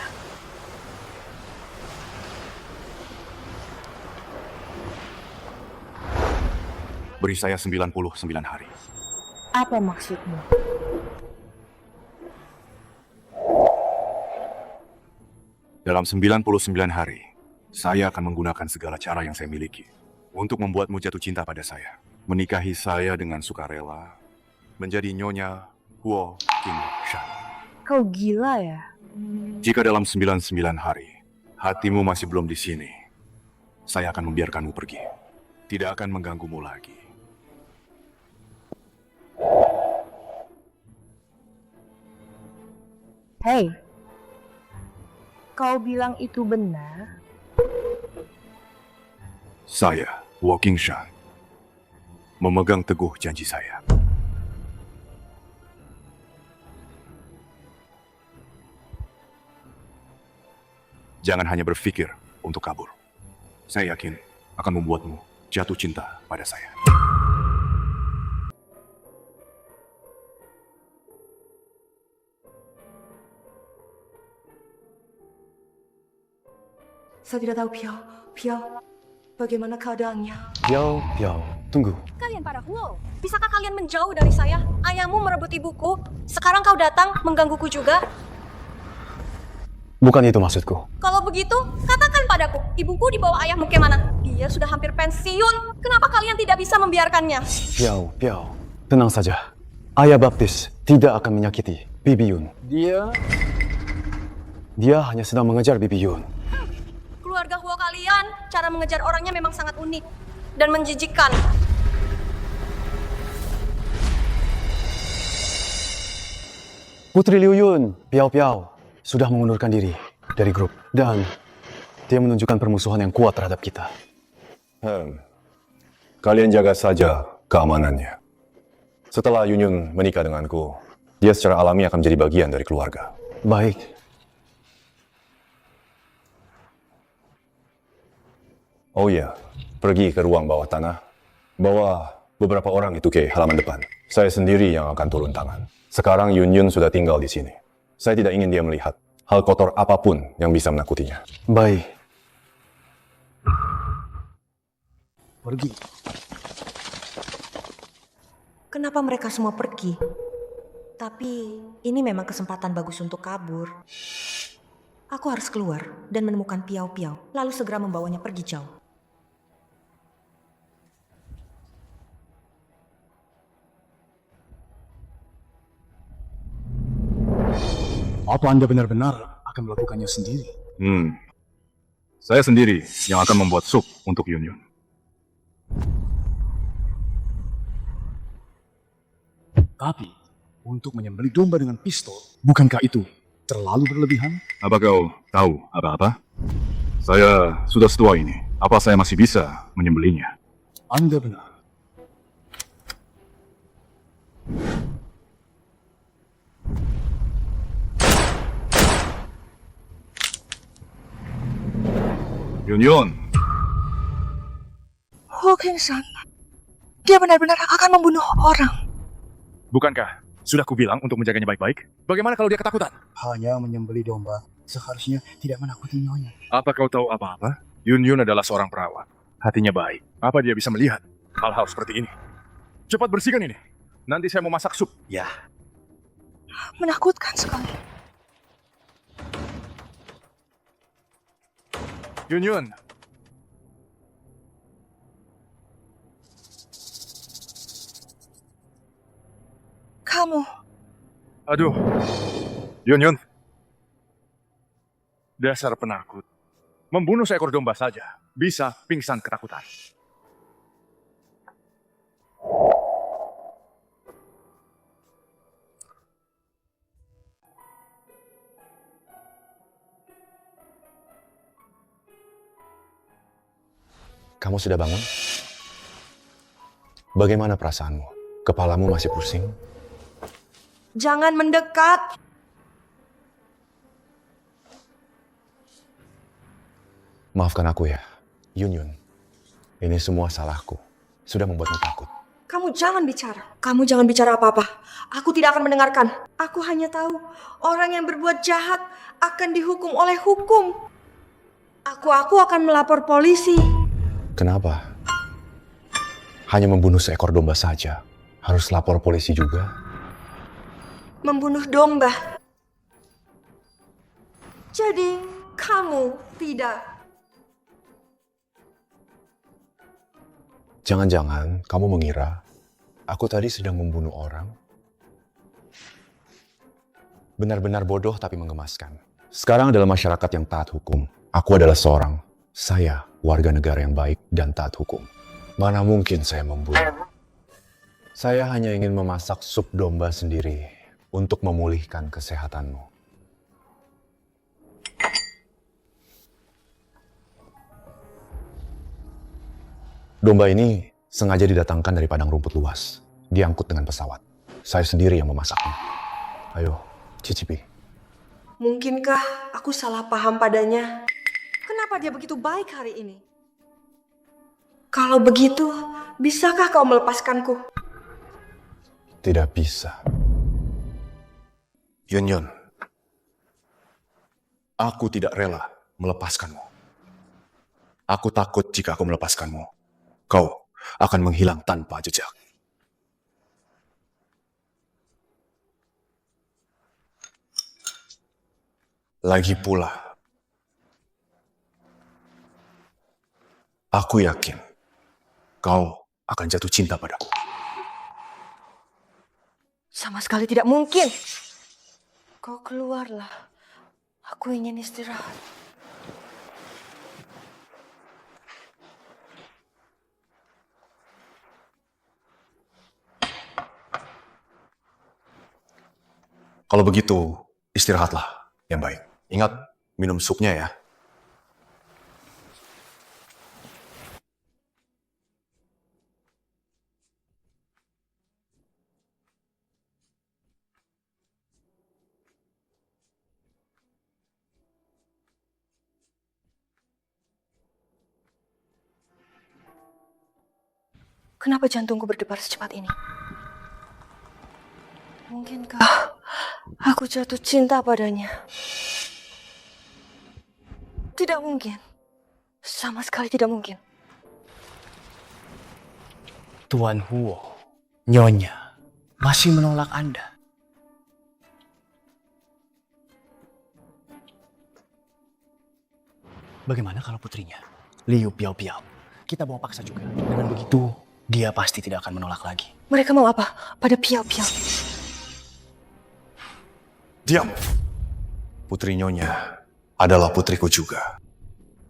Beri saya 99 hari. Apa maksudmu? Dalam 99 hari, saya akan menggunakan segala cara yang saya miliki untuk membuatmu jatuh cinta pada saya. Menikahi saya dengan sukarela, menjadi Nyonya Huo Qingshan. Kau gila ya? Jika dalam 99 hari, hatimu masih belum di sini, saya akan membiarkanmu pergi. Tidak akan mengganggumu lagi. Hei, kau bilang itu benar? Saya, Huo Qingshan, memegang teguh janji saya. Jangan hanya berpikir untuk kabur. Saya yakin akan membuatmu jatuh cinta pada saya. Saya tidak tahu, Piao. Piao, bagaimana keadaannya? Piao, tunggu. Kalian para Huo, bisakah kalian menjauh dari saya? Ayahmu merebut ibuku, sekarang kau datang menggangguku juga. Bukan itu maksudku. Kalau begitu, katakan padaku, ibuku dibawa ayahmu ke mana? Dia sudah hampir pensiun, kenapa kalian tidak bisa membiarkannya? Piao, tenang saja. Ayah baptis tidak akan menyakiti Bibi Yun. Dia hanya sedang mengejar Bibi Yun. Keluarga Huo kalian, cara mengejar orangnya memang sangat unik dan menjijikkan. Putri Liu Yun, Piao, sudah mengundurkan diri dari grup. Dan dia menunjukkan permusuhan yang kuat terhadap kita. Kalian jaga saja keamanannya. Setelah Yun Yun menikah denganku, dia secara alami akan menjadi bagian dari keluarga. Baik. Oh iya, pergi ke ruang bawah tanah. Bawa beberapa orang itu ke halaman depan. Saya sendiri yang akan turun tangan. Sekarang Yun Yun sudah tinggal di sini. Saya tidak ingin dia melihat hal kotor apapun yang bisa menakutinya. Baik. Pergi. Kenapa mereka semua pergi? Tapi ini memang kesempatan bagus untuk kabur. Aku harus keluar dan menemukan Piao, lalu segera membawanya pergi jauh. Apa Anda benar-benar akan melakukannya sendiri? Saya sendiri yang akan membuat sup untuk Yun Yun. Tapi, untuk menyembelih domba dengan pistol, bukankah itu terlalu berlebihan. Apa kau tahu apa-apa? Saya sudah setua ini. Apa saya masih bisa menyembelihnya? Anda benar. Yun. Ho King San, dia benar-benar akan membunuh orang. Bukankah sudah kubilang untuk menjaganya baik-baik? Bagaimana kalau dia ketakutan? Hanya menyembelih domba. Seharusnya tidak menakuti nyonya. Apa kau tahu apa-apa? Yun adalah seorang perawat. Hatinya baik. Apa dia bisa melihat hal-hal seperti ini? Cepat bersihkan ini. Nanti saya mau masak sup. Ya. Menakutkan sekali. Yun. Kamu. Aduh. Yun. Dasar penakut. Membunuh seekor domba saja bisa pingsan ketakutan. Kamu sudah bangun? Bagaimana perasaanmu? Kepalamu masih pusing? Jangan mendekat. Maafkan aku ya, Yun. Ini semua salahku. Sudah membuatmu takut. Kamu jangan bicara. Kamu jangan bicara apa-apa. Aku tidak akan mendengarkan. Aku hanya tahu orang yang berbuat jahat akan dihukum oleh hukum. Aku akan melapor polisi. Kenapa? Hanya membunuh seekor domba saja. Harus lapor polisi juga? Membunuh domba. Jadi kamu tidak. Jangan-jangan kamu mengira aku tadi sedang membunuh orang? Benar-benar bodoh tapi menggemaskan. Sekarang dalam masyarakat yang taat hukum, aku adalah seorang. Saya warga negara yang baik dan taat hukum. Mana mungkin saya membunuh? Saya hanya ingin memasak sup domba sendiri untuk memulihkan kesehatanmu. Domba ini sengaja didatangkan dari padang rumput luas. Diangkut dengan pesawat. Saya sendiri yang memasaknya. Ayo, cicipi. Mungkinkah aku salah paham padanya? Kenapa dia begitu baik hari ini? Kalau begitu, bisakah kau melepaskanku? Tidak bisa. Yun, aku tidak rela melepaskanmu. Aku takut jika aku melepaskanmu, kau akan menghilang tanpa jejak. Lagi pula, aku yakin kau akan jatuh cinta padaku. Sama sekali tidak mungkin. Kau keluarlah. Aku ingin istirahat. Kalau begitu, istirahatlah yang baik. Ingat, minum supnya ya. Kenapa jantungku berdebar secepat ini? Mungkinkah aku jatuh cinta padanya? Tidak mungkin. Sama sekali tidak mungkin. Tuan Huo, Nyonya, masih menolak Anda. Bagaimana kalau putrinya? Liu Piao-Piao. Kita bawa paksa juga. Dengan begitu, dia pasti tidak akan menolak lagi. Mereka mau apa pada Piao-Piao? Diam. Putri Nyonya adalah putriku juga.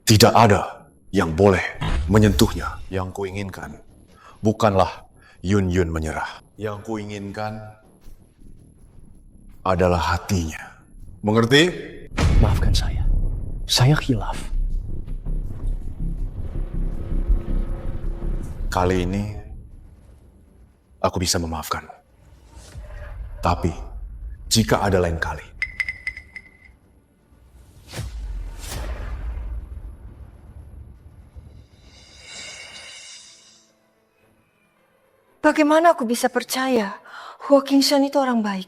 Tidak ada yang boleh menyentuhnya. Yang kuinginkan bukanlah Yun menyerah. Yang kuinginkan adalah hatinya Mengerti? Maafkan saya. Saya khilaf. Kali ini, aku bisa memaafkan. Tapi, jika ada lain kali, Bagaimana aku bisa percaya Huo Qingshan itu orang baik?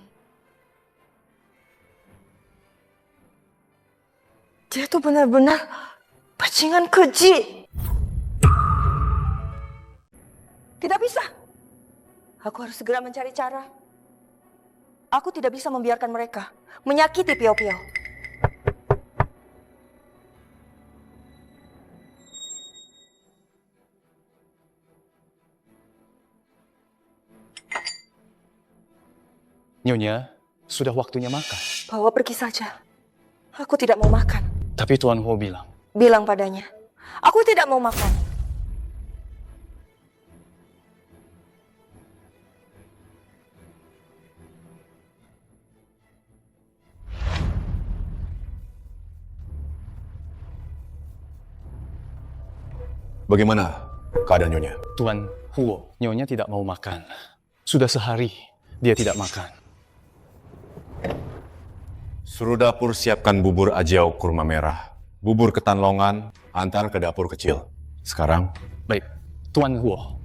Dia tuh benar-benar bajingan keji. Tidak bisa. Aku harus segera mencari cara. Aku tidak bisa membiarkan mereka menyakiti Piao Piao. Nyonya, sudah waktunya makan. Bawa pergi saja. Aku tidak mau makan. Tapi Tuan Huo bilang. Bilang padanya, aku tidak mau makan. bagaimana keadaan Nyonya? Tuan Huo, Nyonya tidak mau makan. Sudah sehari dia tidak makan. Suruh dapur siapkan bubur ajiao kurma merah, bubur ketan longan, antar ke dapur kecil. Sekarang? Baik, Tuan Huo.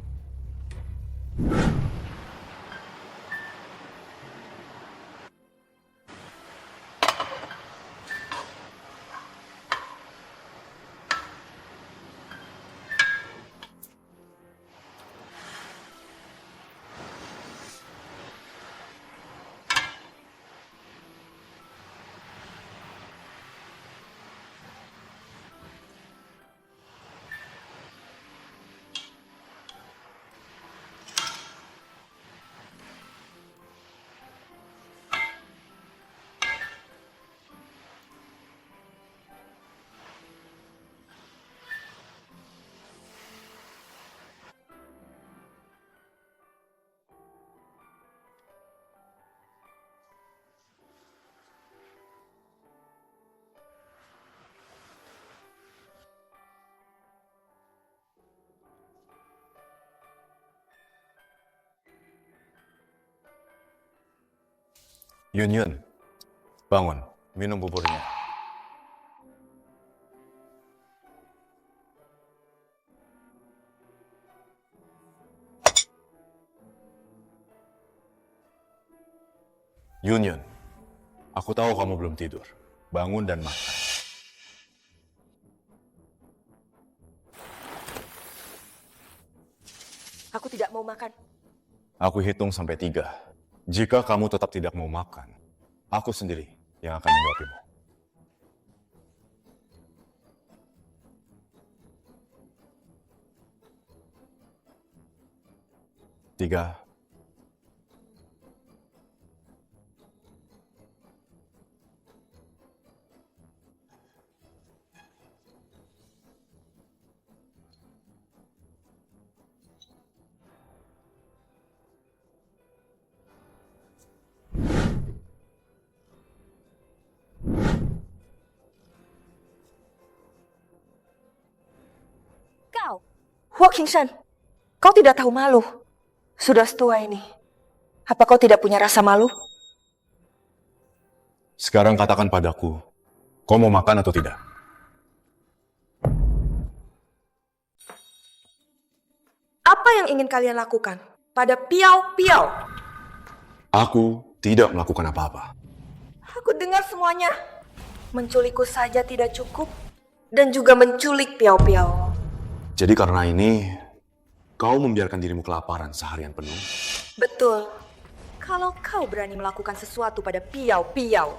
Yun Yun, bangun, minum buburnya. Yun Yun, aku tahu kamu belum tidur. Bangun dan makan. Aku tidak mau makan. Aku hitung sampai 3. Jika kamu tetap tidak mau makan, aku sendiri yang akan menyuapimu. 3. Huo Qingshan, kau tidak tahu malu. Sudah setua ini. Apa kau tidak punya rasa malu? Sekarang katakan padaku, kau mau makan atau tidak? Apa yang ingin kalian lakukan pada Piao Piao? Aku tidak melakukan apa-apa. Aku dengar semuanya. Menculikku saja tidak cukup. Dan juga menculik Piao Piao. Jadi karena ini, kau membiarkan dirimu kelaparan seharian penuh? Betul. Kalau kau berani melakukan sesuatu pada Piao Piao,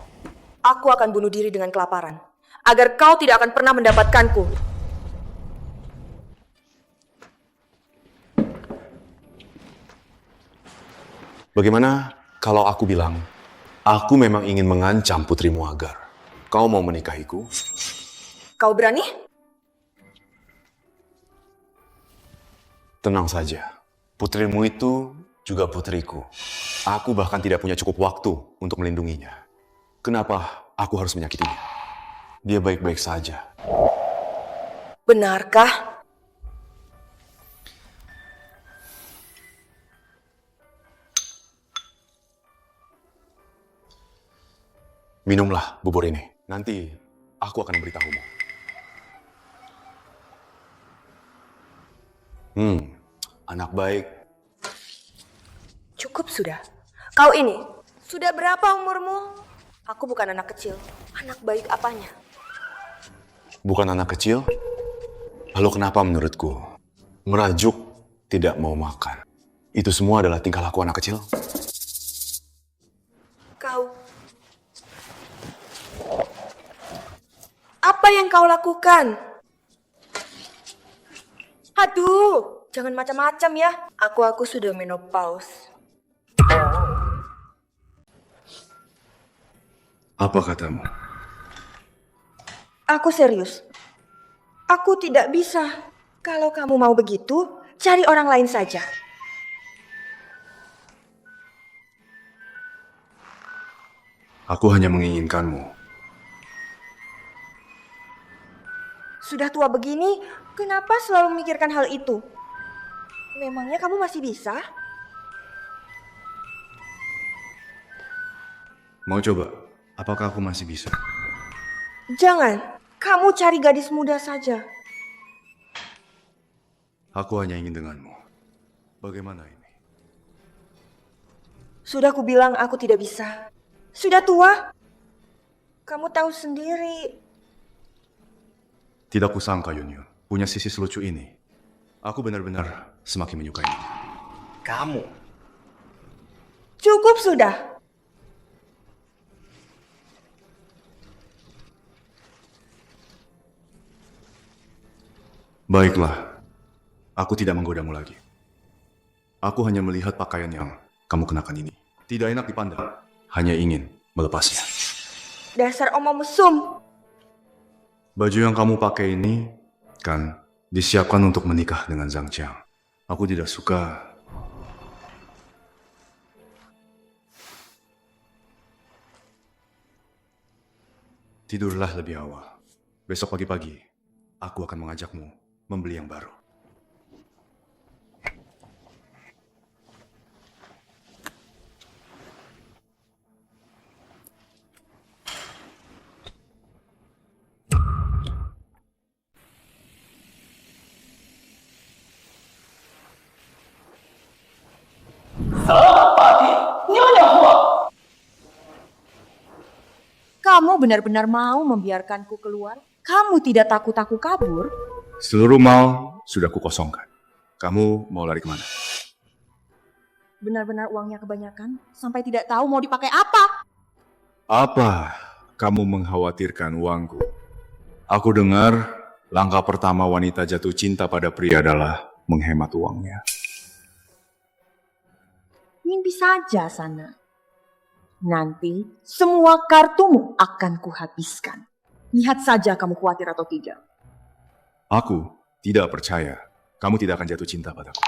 aku akan bunuh diri dengan kelaparan. Agar kau tidak akan pernah mendapatkanku. Bagaimana kalau aku bilang, aku memang ingin mengancam putrimu agar kau mau menikahiku? Kau berani? Tenang saja, putrimu itu juga putriku. Aku bahkan tidak punya cukup waktu untuk melindunginya. Kenapa Aku harus menyakitinya. Dia baik-baik saja. Benarkah? Minumlah bubur ini. Nanti aku akan memberitahumu. Anak baik. Cukup sudah. Kau ini, sudah berapa umurmu? Aku bukan anak kecil. Anak baik apanya? Bukan anak kecil? Lalu kenapa menurutku merajuk tidak mau makan? Itu semua adalah tingkah laku anak kecil? Kau... Apa yang kau lakukan? Aduh, jangan macam-macam ya. Aku sudah menopause. Apa katamu? Aku serius. Aku tidak bisa. Kalau kamu mau begitu, cari orang lain saja. Aku hanya menginginkanmu. Sudah tua begini, kenapa selalu memikirkan hal itu? Memangnya kamu masih bisa? Mau coba? Apakah aku masih bisa? Jangan, kamu cari gadis muda saja. Aku hanya ingin denganmu. Bagaimana ini? Sudah kubilang aku tidak bisa. Sudah tua. Kamu tahu sendiri. Tidak kusangka Yunyun punya sisi selucu ini. Aku benar-benar semakin menyukainya. Kamu? Cukup sudah. Baiklah, aku tidak menggodamu lagi. Aku hanya melihat pakaian yang kamu kenakan ini. Tidak enak dipandang, hanya ingin melepasnya. Dasar omong mesum. Baju yang kamu pakai ini kan disiapkan untuk menikah dengan Zhang Jiang. Aku tidak suka. Tidurlah lebih awal. Besok pagi-pagi, aku akan mengajakmu membeli yang baru. Selamat pagi, Nyonya Hua. Kamu benar-benar mau membiarkanku keluar? Kamu tidak takut aku kabur? Seluruh mal sudah kukosongkan. Kamu mau lari kemana? Benar-benar uangnya kebanyakan, sampai tidak tahu mau dipakai apa. Apa kamu mengkhawatirkan uangku? Aku dengar langkah pertama wanita jatuh cinta pada pria adalah menghemat uangnya. Mimpi saja sana. Nanti semua kartumu akan kuhabiskan. Lihat saja kamu khawatir atau tidak. Aku tidak percaya kamu tidak akan jatuh cinta padaku.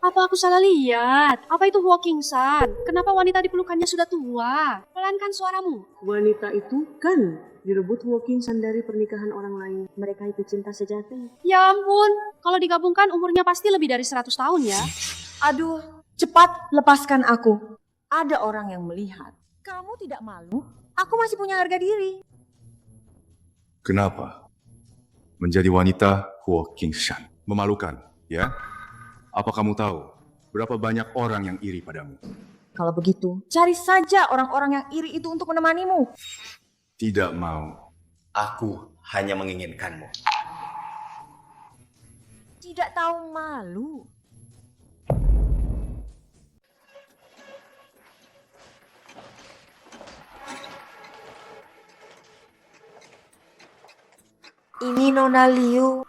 Apa aku salah lihat? Apa itu Walking Sun? Kenapa wanita di pelukannya sudah tua? Pelankan suaramu. Wanita itu kan direbut Walking Sun dari pernikahan orang lain. Mereka itu cinta sejati. Ya ampun, kalau digabungkan umurnya pasti lebih dari 100 tahun ya. Aduh, cepat lepaskan aku. Ada orang yang melihat. Kamu tidak malu? Aku masih punya harga diri. Kenapa? Menjadi wanita Huo Qingshan. Memalukan, ya? Apa kamu tahu berapa banyak orang yang iri padamu? Kalau begitu, cari saja orang-orang yang iri itu untuk menemanimu. Tidak mau. Aku hanya menginginkanmu. Tidak tahu malu. Ini Nona Liu.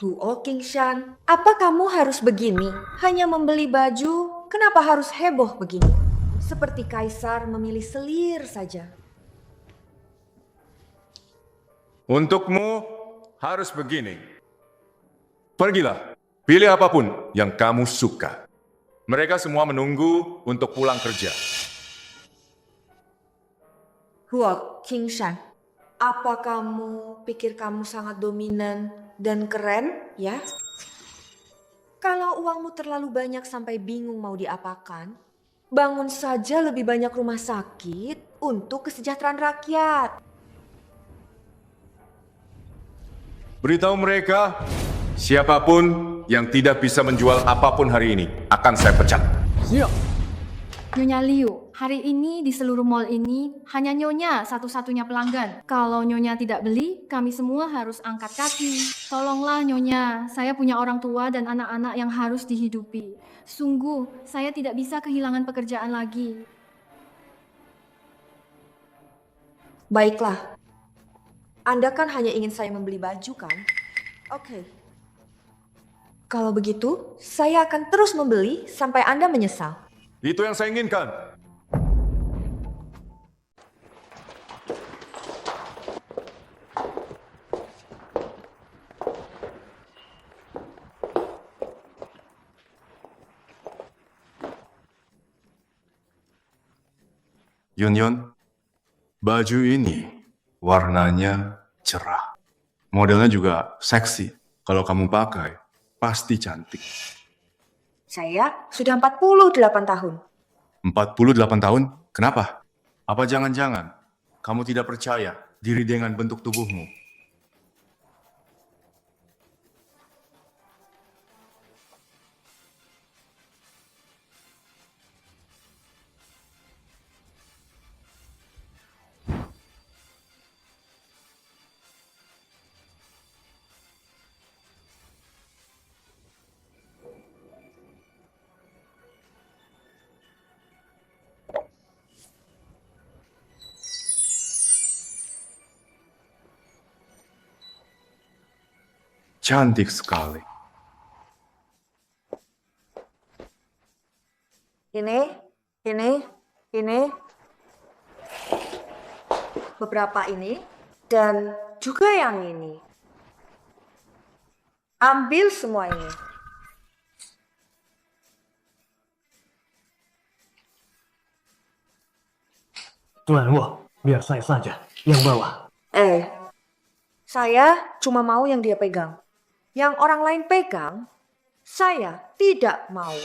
Huo Qingshan, apa kamu harus begini? Hanya membeli baju, kenapa harus heboh begini? Seperti kaisar memilih selir saja. Untukmu harus begini. Pergilah, pilih apapun yang kamu suka. Mereka semua menunggu untuk pulang kerja. Huo Qingshan, apa kamu pikir kamu sangat dominan dan keren, ya? Kalau uangmu terlalu banyak sampai bingung mau diapakan, bangun saja lebih banyak rumah sakit untuk kesejahteraan rakyat. Beritahu mereka, siapapun yang tidak bisa menjual apapun hari ini akan saya pecat. Siap. Nyonya Liu, hari ini di seluruh mall ini hanya Nyonya satu-satunya pelanggan. Kalau Nyonya tidak beli, kami semua harus angkat kaki. Tolonglah Nyonya, saya punya orang tua dan anak-anak yang harus dihidupi. Sungguh, saya tidak bisa kehilangan pekerjaan lagi. Baiklah, Anda kan hanya ingin saya membeli baju kan? Oke. Kalau begitu, saya akan terus membeli sampai Anda menyesal. Itu yang saya inginkan. Yun, baju ini warnanya cerah. Modelnya juga seksi. Kalau kamu pakai, pasti cantik. Saya sudah 48 tahun. 48 tahun? Kenapa? Apa jangan-jangan kamu tidak percaya diri dengan bentuk tubuhmu? Cantik sekali. Ini. Beberapa ini. Dan juga yang ini. Ambil semua ini. Tuan Huo, biar saya saja yang bawa. Saya cuma mau yang dia pegang. Yang orang lain pegang, saya tidak mau.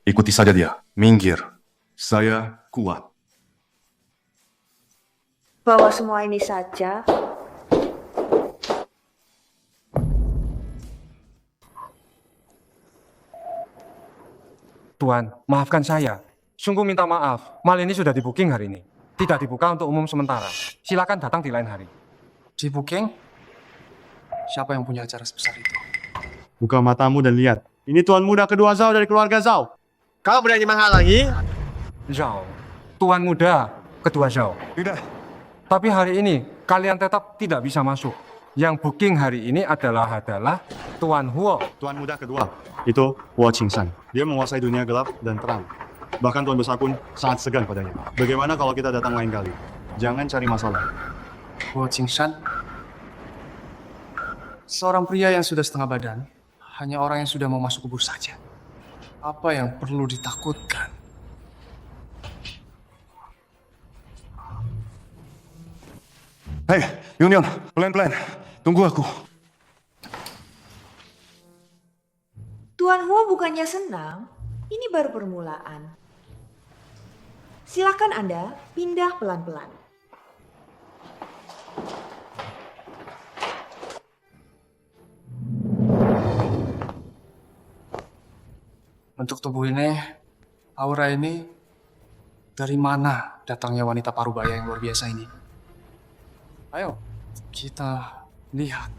Ikuti saja dia. Minggir. Saya kuat. Bawa semua ini saja. Tuan, maafkan saya. Sungguh minta maaf. Mal ini sudah di-booking hari ini. Tidak dibuka untuk umum sementara. Silakan datang di lain hari. Di-booking? Siapa yang punya acara sebesar itu? Buka matamu dan lihat. Ini tuan muda kedua Zhao dari keluarga Zhao. Kau berani menghalangi? Zhao, tuan muda kedua Zhao. Tidak. Tapi hari ini kalian tetap tidak bisa masuk. Yang booking hari ini adalah Tuan Huo. Tuan muda kedua. Itu Huo Qingshan. Dia menguasai dunia gelap dan terang. Bahkan Tuan Besar pun sangat segan padanya. Bagaimana kalau kita datang lain kali? Jangan cari masalah. Huo Qingshan? Seorang pria yang sudah setengah badan, hanya orang yang sudah mau masuk kubur saja. Apa yang perlu ditakutkan? Hei, Yun, pelan-pelan. Tunggu aku. Tuan Huo bukannya senang, ini baru permulaan. Silakan Anda pindah pelan-pelan. Untuk tubuh ini, aura ini, dari mana datangnya wanita parubaya yang luar biasa ini? Ayo, kita lihat.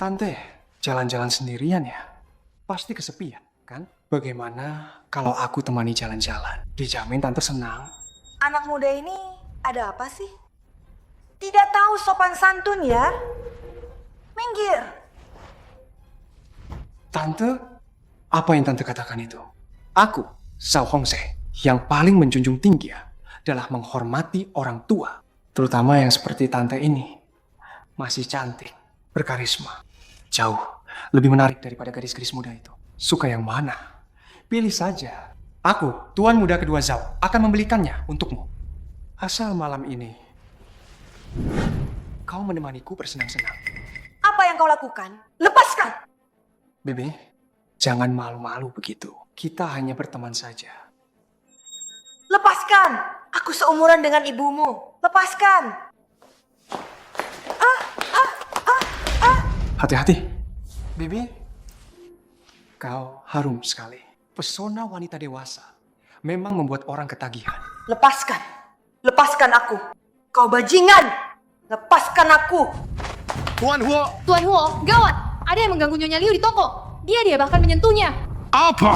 Tante, jalan-jalan sendirian ya? Pasti kesepian, kan? Bagaimana kalau aku temani jalan-jalan? Dijamin tante senang. Anak muda ini ada apa sih? Tidak tahu sopan santun ya? Minggir. Tante, apa yang tante katakan itu? Aku, Zhao Hongse, yang paling menjunjung tinggi adalah menghormati orang tua. Terutama yang seperti tante ini. Masih cantik, berkarisma. Jauh lebih menarik daripada gadis-gadis muda itu. Suka yang mana? Pilih saja. Aku, tuan muda kedua Zhao, akan membelikannya untukmu. Asal malam ini kau menemaniku bersenang-senang. Apa yang kau lakukan? Lepaskan! Bebe, jangan malu-malu begitu. Kita hanya berteman saja. Lepaskan! Aku seumuran dengan ibumu. Lepaskan! Hati-hati. Bebe, kau harum sekali. Pesona wanita dewasa memang membuat orang ketagihan. Lepaskan! Lepaskan aku! Kau bajingan! Lepaskan aku! Tuan Huo! Tuan Huo, gawat! Ada yang mengganggu Nyonya Liu di toko. Dia bahkan menyentuhnya. Apa?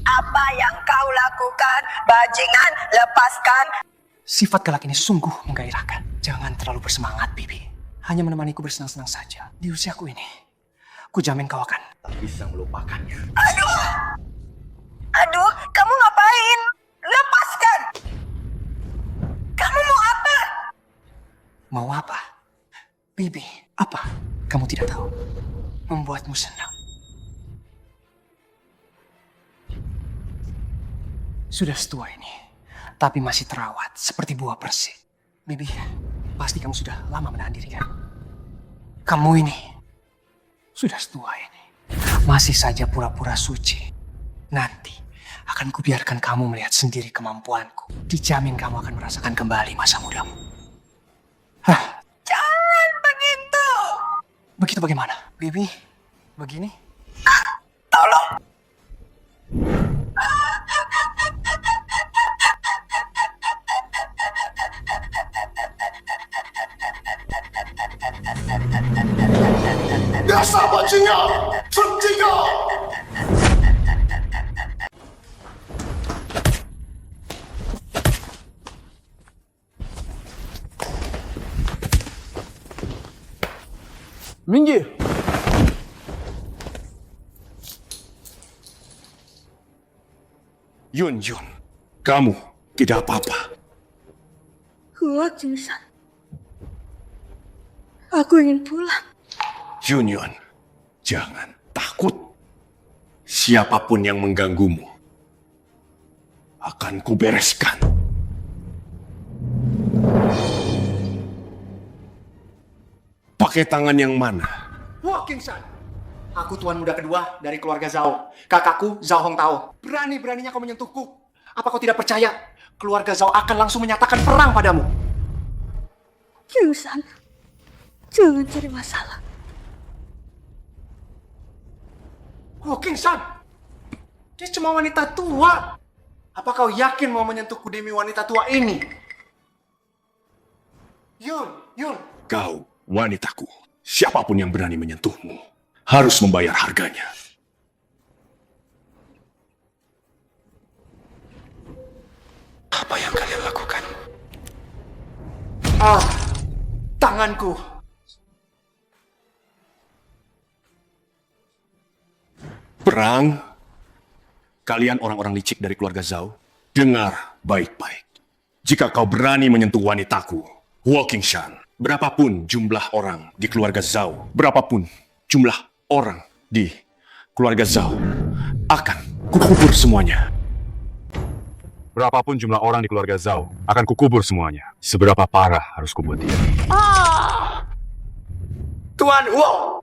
Apa yang kau lakukan? Bajingan, lepaskan! Sifat galak ini sungguh menggairahkan. Jangan terlalu bersemangat, Bibi. Hanya menemaniku bersenang-senang saja. Di usiaku ini, ku jamin kau akan Tak bisa melupakannya. Aduh, kamu ngapain? Lepaskan! Kamu mau apa? Mau apa? Bibi, apa? Kamu tidak tahu. Membuatmu senang. Sudah setua ini, tapi masih terawat seperti buah persik. Bibi, pasti kamu sudah lama menahan diri kan? Kamu ini sudah setua ini, masih saja pura-pura suci. Nanti akan kubiarkan kamu melihat sendiri kemampuanku. Dijamin kamu akan merasakan kembali masa mudamu. Hah? Jangan begitu! Begitu bagaimana? Bibi, begini? Tolong! Dasar bajingan! Bertiga! Minggir! Yun, kamu tidak apa-apa. Huo Jingsan. Aku ingin pulang. Yun, jangan takut. Siapapun yang mengganggumu akan kubereskan. Pakai tangan yang mana? Huo Qingshan. Aku tuan muda kedua dari keluarga Zhao. Kakakku Zhao Hongtao. Berani-beraninya kau menyentuhku. Apa kau tidak percaya? Keluarga Zhao akan langsung menyatakan perang padamu. Qingshan, jangan cari masalah. Huo Qingshan. Dia cuma wanita tua. Apa kau yakin mau menyentuhku demi wanita tua ini? Yun. Kau, wanitaku. Siapapun yang berani menyentuhmu harus membayar harganya. Apa yang kalian lakukan? Tanganku. Perang? Kalian orang-orang licik dari keluarga Zhao, dengar baik-baik. Jika kau berani menyentuh wanitaku, Huo Qingshan, berapapun jumlah orang di keluarga Zhao, berapapun jumlah orang di keluarga Zhao, akan kukubur semuanya. Berapapun jumlah orang di keluarga Zhao, akan kukubur semuanya. Seberapa parah harus kubuat dia? Tuan Huo,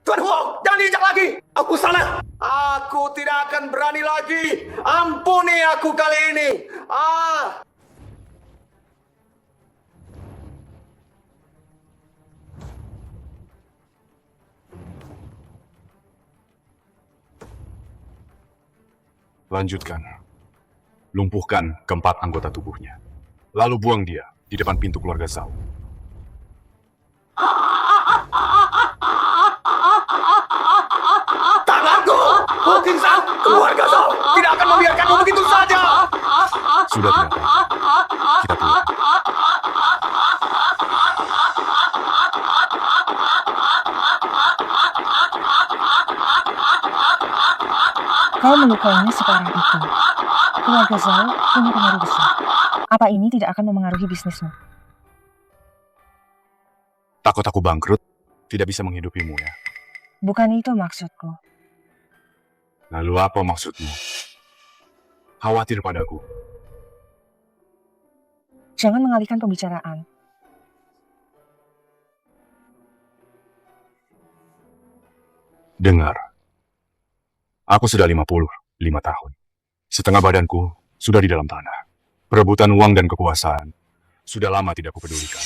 jangan diinjak lagi. Aku salah. Aku tidak akan berani lagi. Ampuni aku kali ini. Lanjutkan. Lumpuhkan keempat anggota tubuhnya. Lalu buang dia di depan pintu keluarga Zhao. Tanganku! Mungkin keluarga Zhao tidak akan membiarkanmu begitu saja! Sudah tidak apa-apa. Kita keluar. Kau melukainya separah itu. Keluarga Zhao punya pengaruh besar. Apa ini tidak akan memengaruhi bisnismu? Takut aku bangkrut, tidak bisa menghidupimu ya. Bukan itu maksudku. Lalu apa maksudmu? Khawatir padaku. Jangan mengalihkan pembicaraan. Dengar. Aku sudah 55 tahun. Setengah badanku sudah di dalam tanah. Perebutan uang dan kekuasaan sudah lama tidak kupedulikan.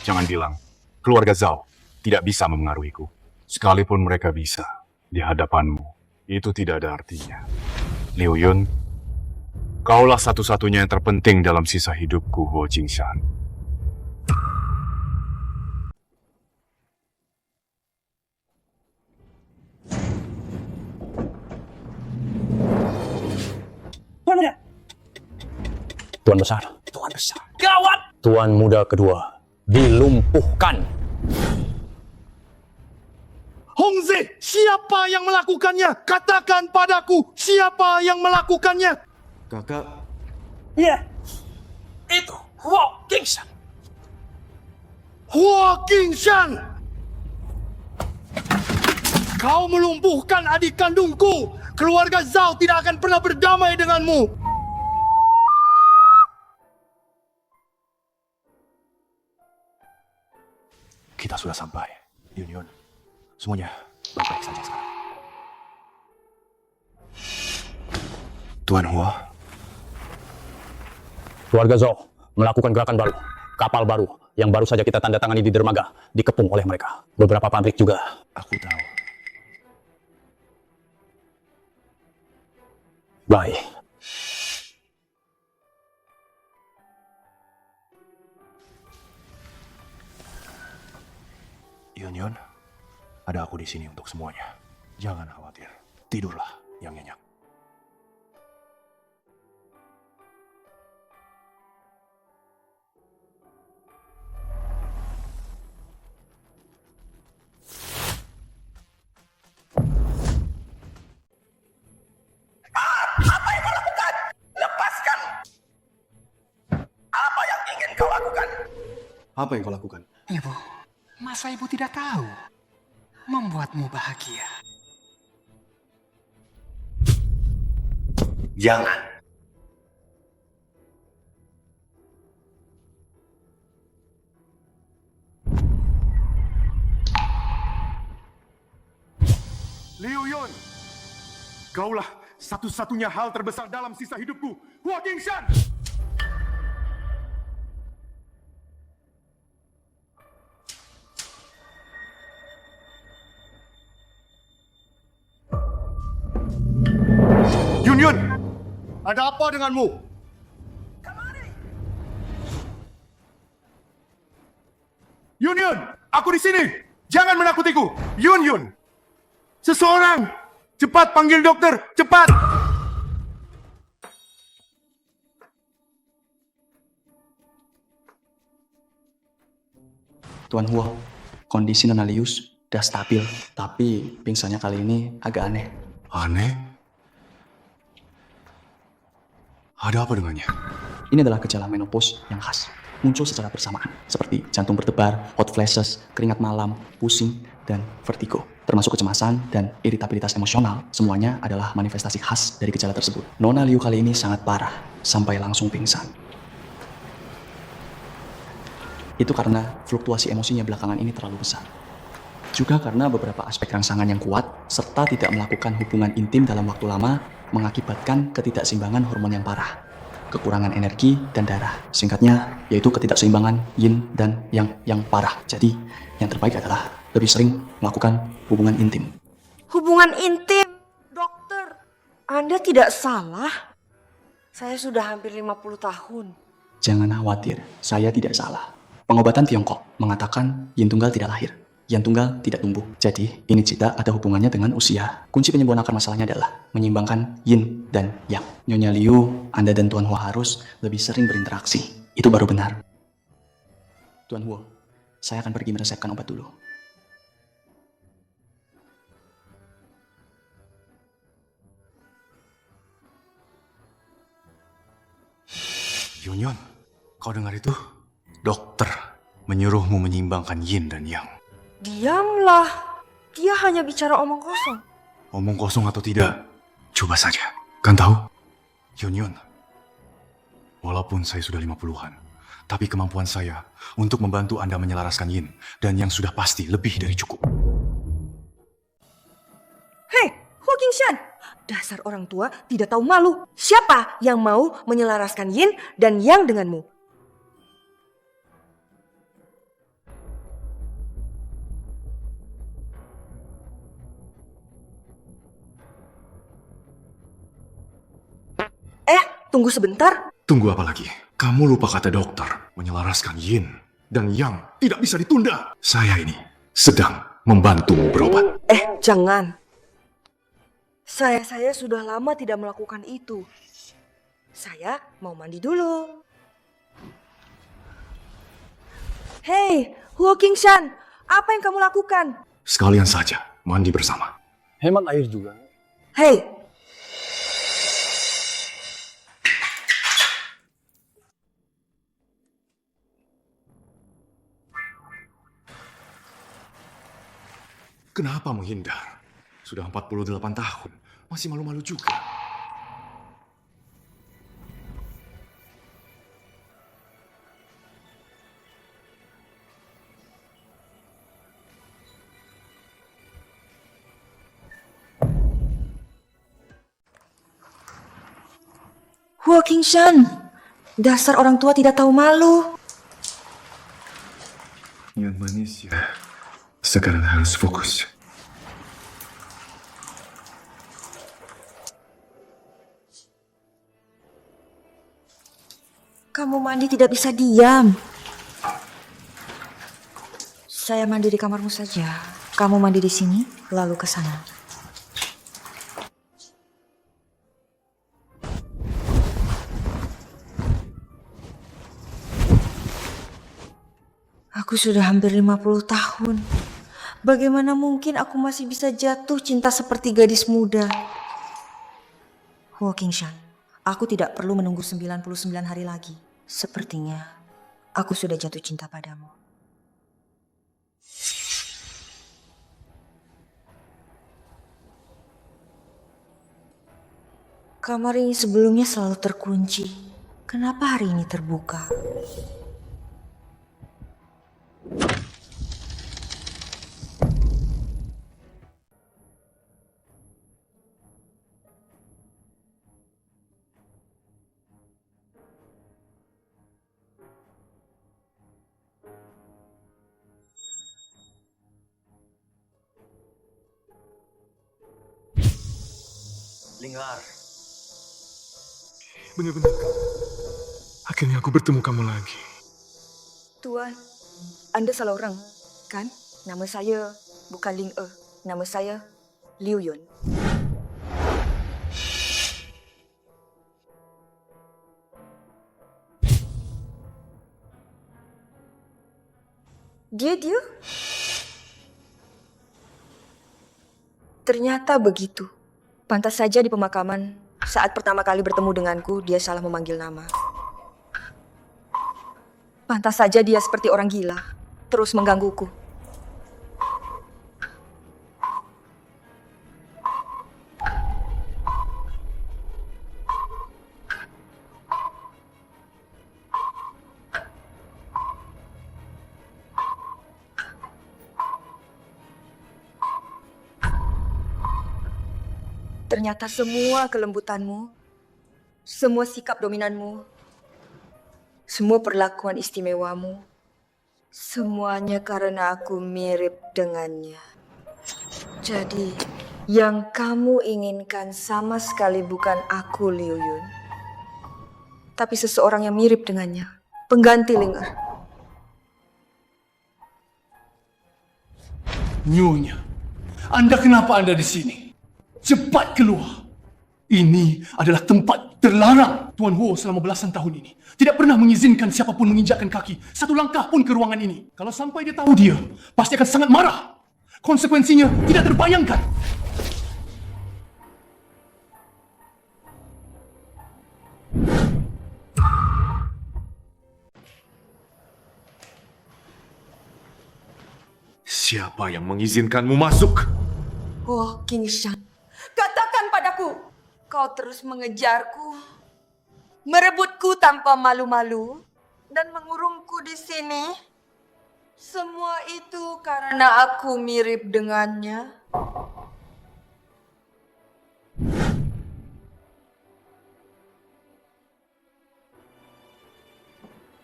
Jangan bilang keluarga Zhao tidak bisa memengaruhiku. Sekalipun mereka bisa di hadapanmu, itu tidak ada artinya. Liu Yun, kaulah satu-satunya yang terpenting dalam sisa hidupku, Huo Jingshan. Tuan Besar. Tuan Besar. Gawat! Tuan Muda kedua dilumpuhkan. Hongze, siapa yang melakukannya? Katakan padaku, siapa yang melakukannya? Kakak, Iya. Itu Huo Qingshan. Huo Qingshan! Kau melumpuhkan adik kandungku. Keluarga Zhao tidak akan pernah berdamai denganmu. Kita sudah sampai, Yun. Semuanya baik-baik saja sekarang. Tuan Huo. Keluarga Zhao melakukan gerakan baru, kapal baru yang baru saja kita tanda tangani di dermaga, dikepung oleh mereka. Beberapa pabrik juga. Aku tahu. Baik. Yun, ada aku di sini untuk semuanya. Jangan khawatir. Tidurlah yang nyenyak. Apa yang kau lakukan? Lepaskan! Apa yang ingin kau lakukan? apa yang kau lakukan? Ibu, masa ibu tidak tahu? Membuatmu bahagia. Jangan. Liu Yun, kaulah satu-satunya hal terbesar dalam sisa hidupku. Huo Qingshan! Yun, ada apa denganmu? Yun, aku di sini. Jangan menakutiku. Yun. Seseorang! Cepat panggil dokter! Cepat! Tuan Huo, kondisi Nona Lius udah stabil, tapi pingsannya kali ini agak aneh. Aneh? Ada apa dengannya? Ini adalah gejala menopause yang khas, muncul secara bersamaan, seperti jantung berdebar, hot flashes, keringat malam, pusing, dan vertigo. Termasuk kecemasan dan iritabilitas emosional, semuanya adalah manifestasi khas dari gejala tersebut. Nona Liu kali ini sangat parah, sampai langsung pingsan. Itu karena fluktuasi emosinya belakangan ini terlalu besar. Juga karena beberapa aspek rangsangan yang kuat, serta tidak melakukan hubungan intim dalam waktu lama, mengakibatkan ketidakseimbangan hormon yang parah, kekurangan energi dan darah. Singkatnya, yaitu ketidakseimbangan yin dan yang parah. Jadi, yang terbaik adalah lebih sering melakukan hubungan intim. Hubungan intim? Dokter, Anda tidak salah. Saya sudah hampir 50 tahun. Jangan khawatir, saya tidak salah. Pengobatan Tiongkok mengatakan yin tunggal tidak lahir, yang tunggal tidak tumbuh. Jadi, ini tidak ada hubungannya dengan usia. Kunci penyembuhan akar masalahnya adalah menyeimbangkan yin dan yang. Nyonya Liu, Anda dan Tuan Hua harus lebih sering berinteraksi. Itu baru benar. Tuan Hua, saya akan pergi meresepkan obat dulu. Yunyon, kau dengar itu? Dokter menyuruhmu menyeimbangkan yin dan yang. Diamlah. Dia hanya bicara omong kosong. Omong kosong atau tidak, coba saja. Kan tahu? Yunyon, walaupun saya sudah 50-an, tapi kemampuan saya untuk membantu Anda menyelaraskan yin dan yang sudah pasti lebih dari cukup. Hei, Huo Qingshan! Dasar orang tua tidak tahu malu. Siapa yang mau menyelaraskan yin dan yang denganmu? Tunggu sebentar. Tunggu apa lagi? Kamu lupa kata dokter. Menyelaraskan yin dan yang tidak bisa ditunda. Saya ini sedang membantumu berobat. Jangan. Saya sudah lama tidak melakukan itu. Saya mau mandi dulu. Hei, Huo Qingshan, apa yang kamu lakukan? Sekalian saja mandi bersama. Hemat air juga. Hei, kenapa menghindar? Sudah 48 tahun, masih malu-malu juga. Huo Qingshan, dasar orang tua tidak tahu malu. Yang manis ya, sekarang harus fokus. Kamu mandi tidak bisa diam. Saya mandi di kamarmu saja. Kamu mandi di sini, lalu ke sana. Aku sudah hampir 50 tahun. Bagaimana mungkin aku masih bisa jatuh cinta seperti gadis muda? Huo Qingshan, aku tidak perlu menunggu 99 hari lagi. Sepertinya aku sudah jatuh cinta padamu. Kamar ini sebelumnya selalu terkunci. Kenapa hari ini terbuka? Linggar. Benar-benar. Akhirnya aku bertemu kamu lagi. Tuan, Anda salah orang, kan? Nama saya bukan Ling E. Nama saya Liu Yun. Dia? Ternyata begitu. Pantas saja di pemakaman, saat pertama kali bertemu denganku, dia salah memanggil nama. Pantas saja dia seperti orang gila, terus menggangguku. Ternyata semua kelembutanmu, semua sikap dominanmu, semua perlakuan istimewamu, semuanya karena aku mirip dengannya. Jadi, yang kamu inginkan sama sekali bukan aku, Liu Yun. tapi seseorang yang mirip dengannya. Pengganti Linger. Nyonya, kenapa Anda di sini? Cepat keluar. Ini adalah tempat terlarang. Tuan Huo selama belasan tahun ini tidak pernah mengizinkan siapapun menginjakkan kaki satu langkah pun ke ruangan ini. Kalau sampai dia tahu, dia pasti akan sangat marah. Konsekuensinya tidak terbayangkan. Siapa yang mengizinkanmu masuk? King Shan, katakan padaku, kau terus mengejarku, merebutku tanpa malu-malu, dan mengurungku di sini. Semua itu karena aku mirip dengannya.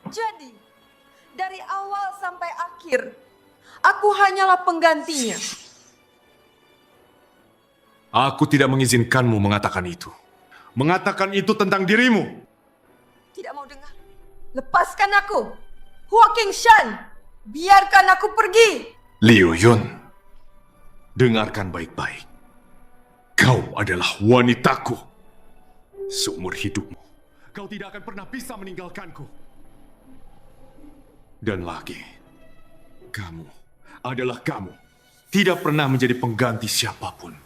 Jadi, dari awal sampai akhir, aku hanyalah penggantinya. Aku tidak mengizinkanmu mengatakan itu. Mengatakan itu tentang dirimu. Tidak mau dengar. Lepaskan aku. King Shan, biarkan aku pergi. Liu Yun, dengarkan baik-baik. Kau adalah wanitaku. Seumur hidupmu, kau tidak akan pernah bisa meninggalkanku. Dan lagi, kamu adalah kamu. Tidak pernah menjadi pengganti siapapun.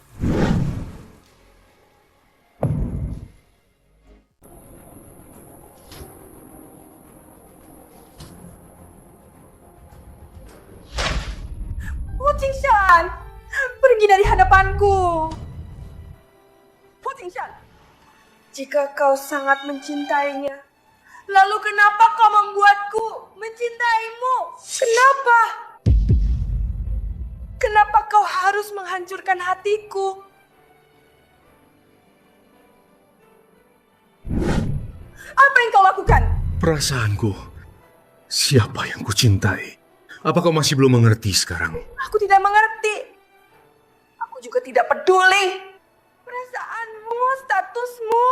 King Shan, pergi dari hadapanku. King Shan, jika kau sangat mencintainya, lalu kenapa kau membuatku mencintaimu? Kenapa? Kenapa kau harus menghancurkan hatiku? Apa yang kau lakukan? Perasaanku, siapa yang kucintai? Apa kau masih belum mengerti sekarang? Aku tidak mengerti. Aku juga tidak peduli. Perasaanmu, statusmu,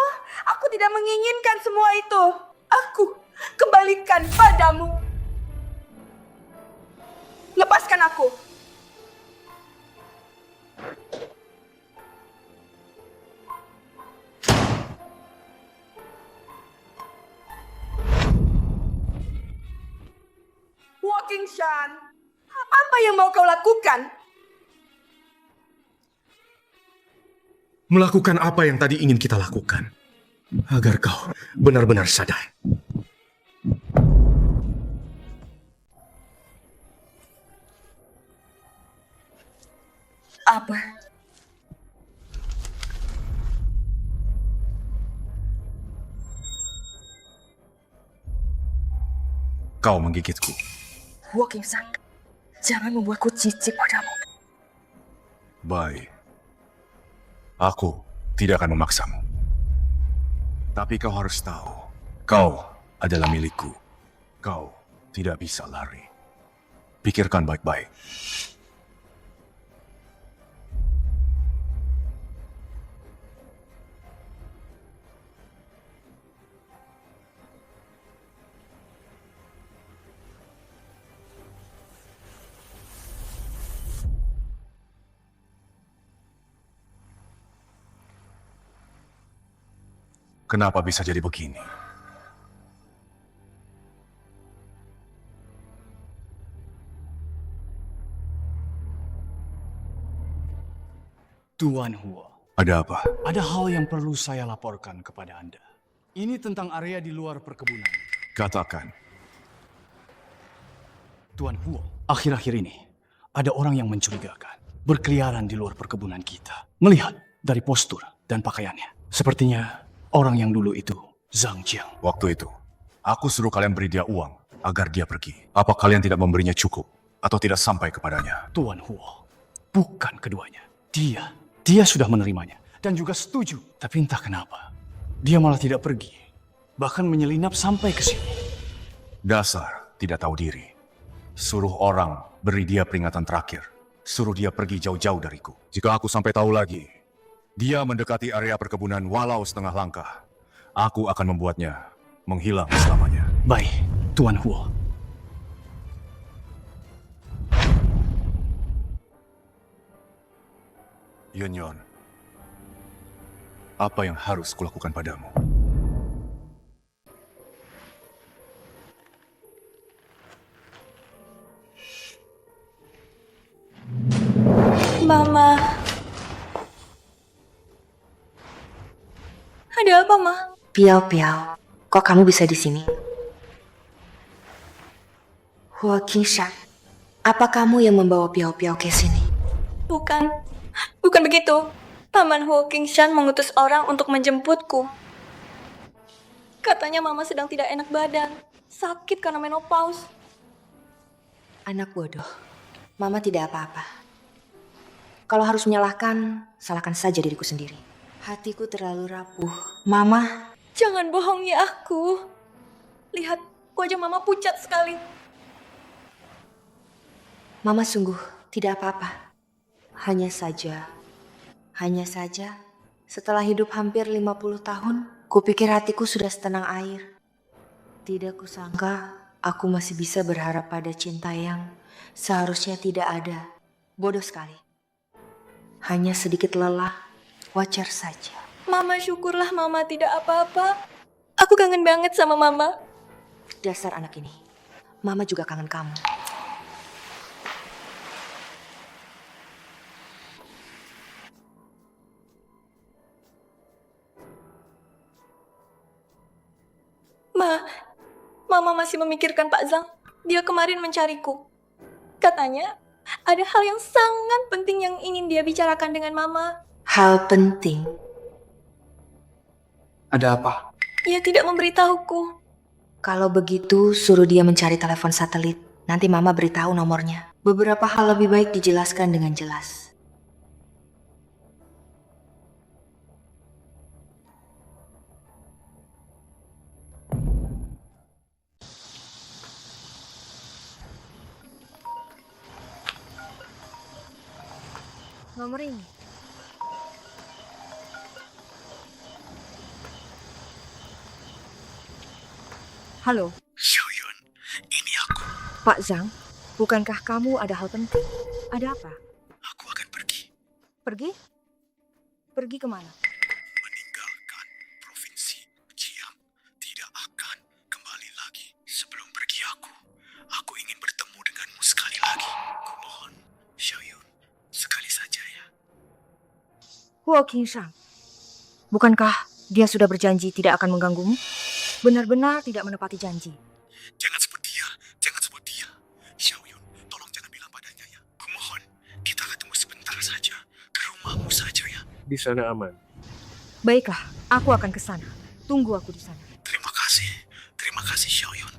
aku tidak menginginkan semua itu. Aku kembalikan padamu. Lepaskan aku. King Shan, apa yang mau kau lakukan? Melakukan apa yang tadi ingin kita lakukan. Agar kau benar-benar sadar. Apa? Kau menggigitku. King Shan, jangan membuatku jijik padamu. Baik. Aku tidak akan memaksamu. Tapi kau harus tahu, kau adalah milikku. Kau tidak bisa lari. Pikirkan baik-baik. Kenapa bisa jadi begini? Tuan Huo. Ada apa? Ada hal yang perlu saya laporkan kepada Anda. Ini tentang area di luar perkebunan. Katakan. Tuan Huo, akhir-akhir ini ada orang yang mencurigakan berkeliaran di luar perkebunan kita. Melihat dari postur dan pakaiannya. Sepertinya orang yang dulu itu Zhang Jiang. Waktu itu, aku suruh kalian beri dia uang agar dia pergi. Apa kalian tidak memberinya cukup atau tidak sampai kepadanya? Tuan Huo, bukan keduanya. Dia sudah menerimanya dan juga setuju. Tapi entah kenapa, dia malah tidak pergi. Bahkan menyelinap sampai ke sini. Dasar tidak tahu diri. Suruh orang beri dia peringatan terakhir. Suruh dia pergi jauh-jauh dariku. Jika aku sampai tahu lagi, dia mendekati area perkebunan walau setengah langkah, aku akan membuatnya menghilang selamanya. Baik, Tuan Huo. Yun, apa yang harus kulakukan padamu? Mama. Ada apa, Ma? Piao, kok kamu bisa di sini? Huo Qingshan, apa kamu yang membawa Piao ke sini? Bukan begitu. Paman Huo Qingshan mengutus orang untuk menjemputku. Katanya Mama sedang tidak enak badan, sakit karena menopause. Anak bodoh, Mama tidak apa-apa. Kalau harus menyalahkan, salahkan saja diriku sendiri. Hatiku terlalu rapuh. Mama, Jangan bohongi aku. Lihat, wajah Mama pucat sekali. Mama sungguh tidak apa-apa. Hanya saja, setelah hidup hampir 50 tahun, kupikir hatiku sudah setenang air. Tidak kusangka, aku masih bisa berharap pada cinta yang seharusnya tidak ada. Bodoh sekali. Hanya sedikit lelah, wajar saja. Mama, syukurlah Mama tidak apa-apa. Aku kangen banget sama Mama. Dasar anak ini. Mama juga kangen kamu. Mama masih memikirkan Pak Zhang. Dia kemarin mencariku. Katanya ada hal yang sangat penting yang ingin dia bicarakan dengan Mama. Hal penting? Ada apa? Ia tidak memberitahuku. Kalau begitu, suruh dia mencari telepon satelit. Nanti Mama beritahu nomornya. Beberapa hal lebih baik dijelaskan dengan jelas. Nomor ini. Halo. Xiaoyun, ini aku. Pak Zhang, bukankah kamu ada hal penting? Ada apa? Aku akan pergi. Pergi? Pergi kemana? Meninggalkan provinsi Jiang. Tidak akan kembali lagi. Sebelum pergi aku ingin bertemu denganmu sekali lagi. Kumohon, Xiaoyun, sekali saja ya. Huo Qingshan, bukankah dia sudah berjanji tidak akan mengganggumu? Benar-benar tidak menepati janji. Jangan sebut dia. Xiaoyun, tolong jangan bilang padanya ya. Kumohon, kita ketemu sebentar saja. Ke rumahmu saja ya. Di sana aman. Baiklah, aku akan ke sana. Tunggu aku di sana. Terima kasih Xiaoyun.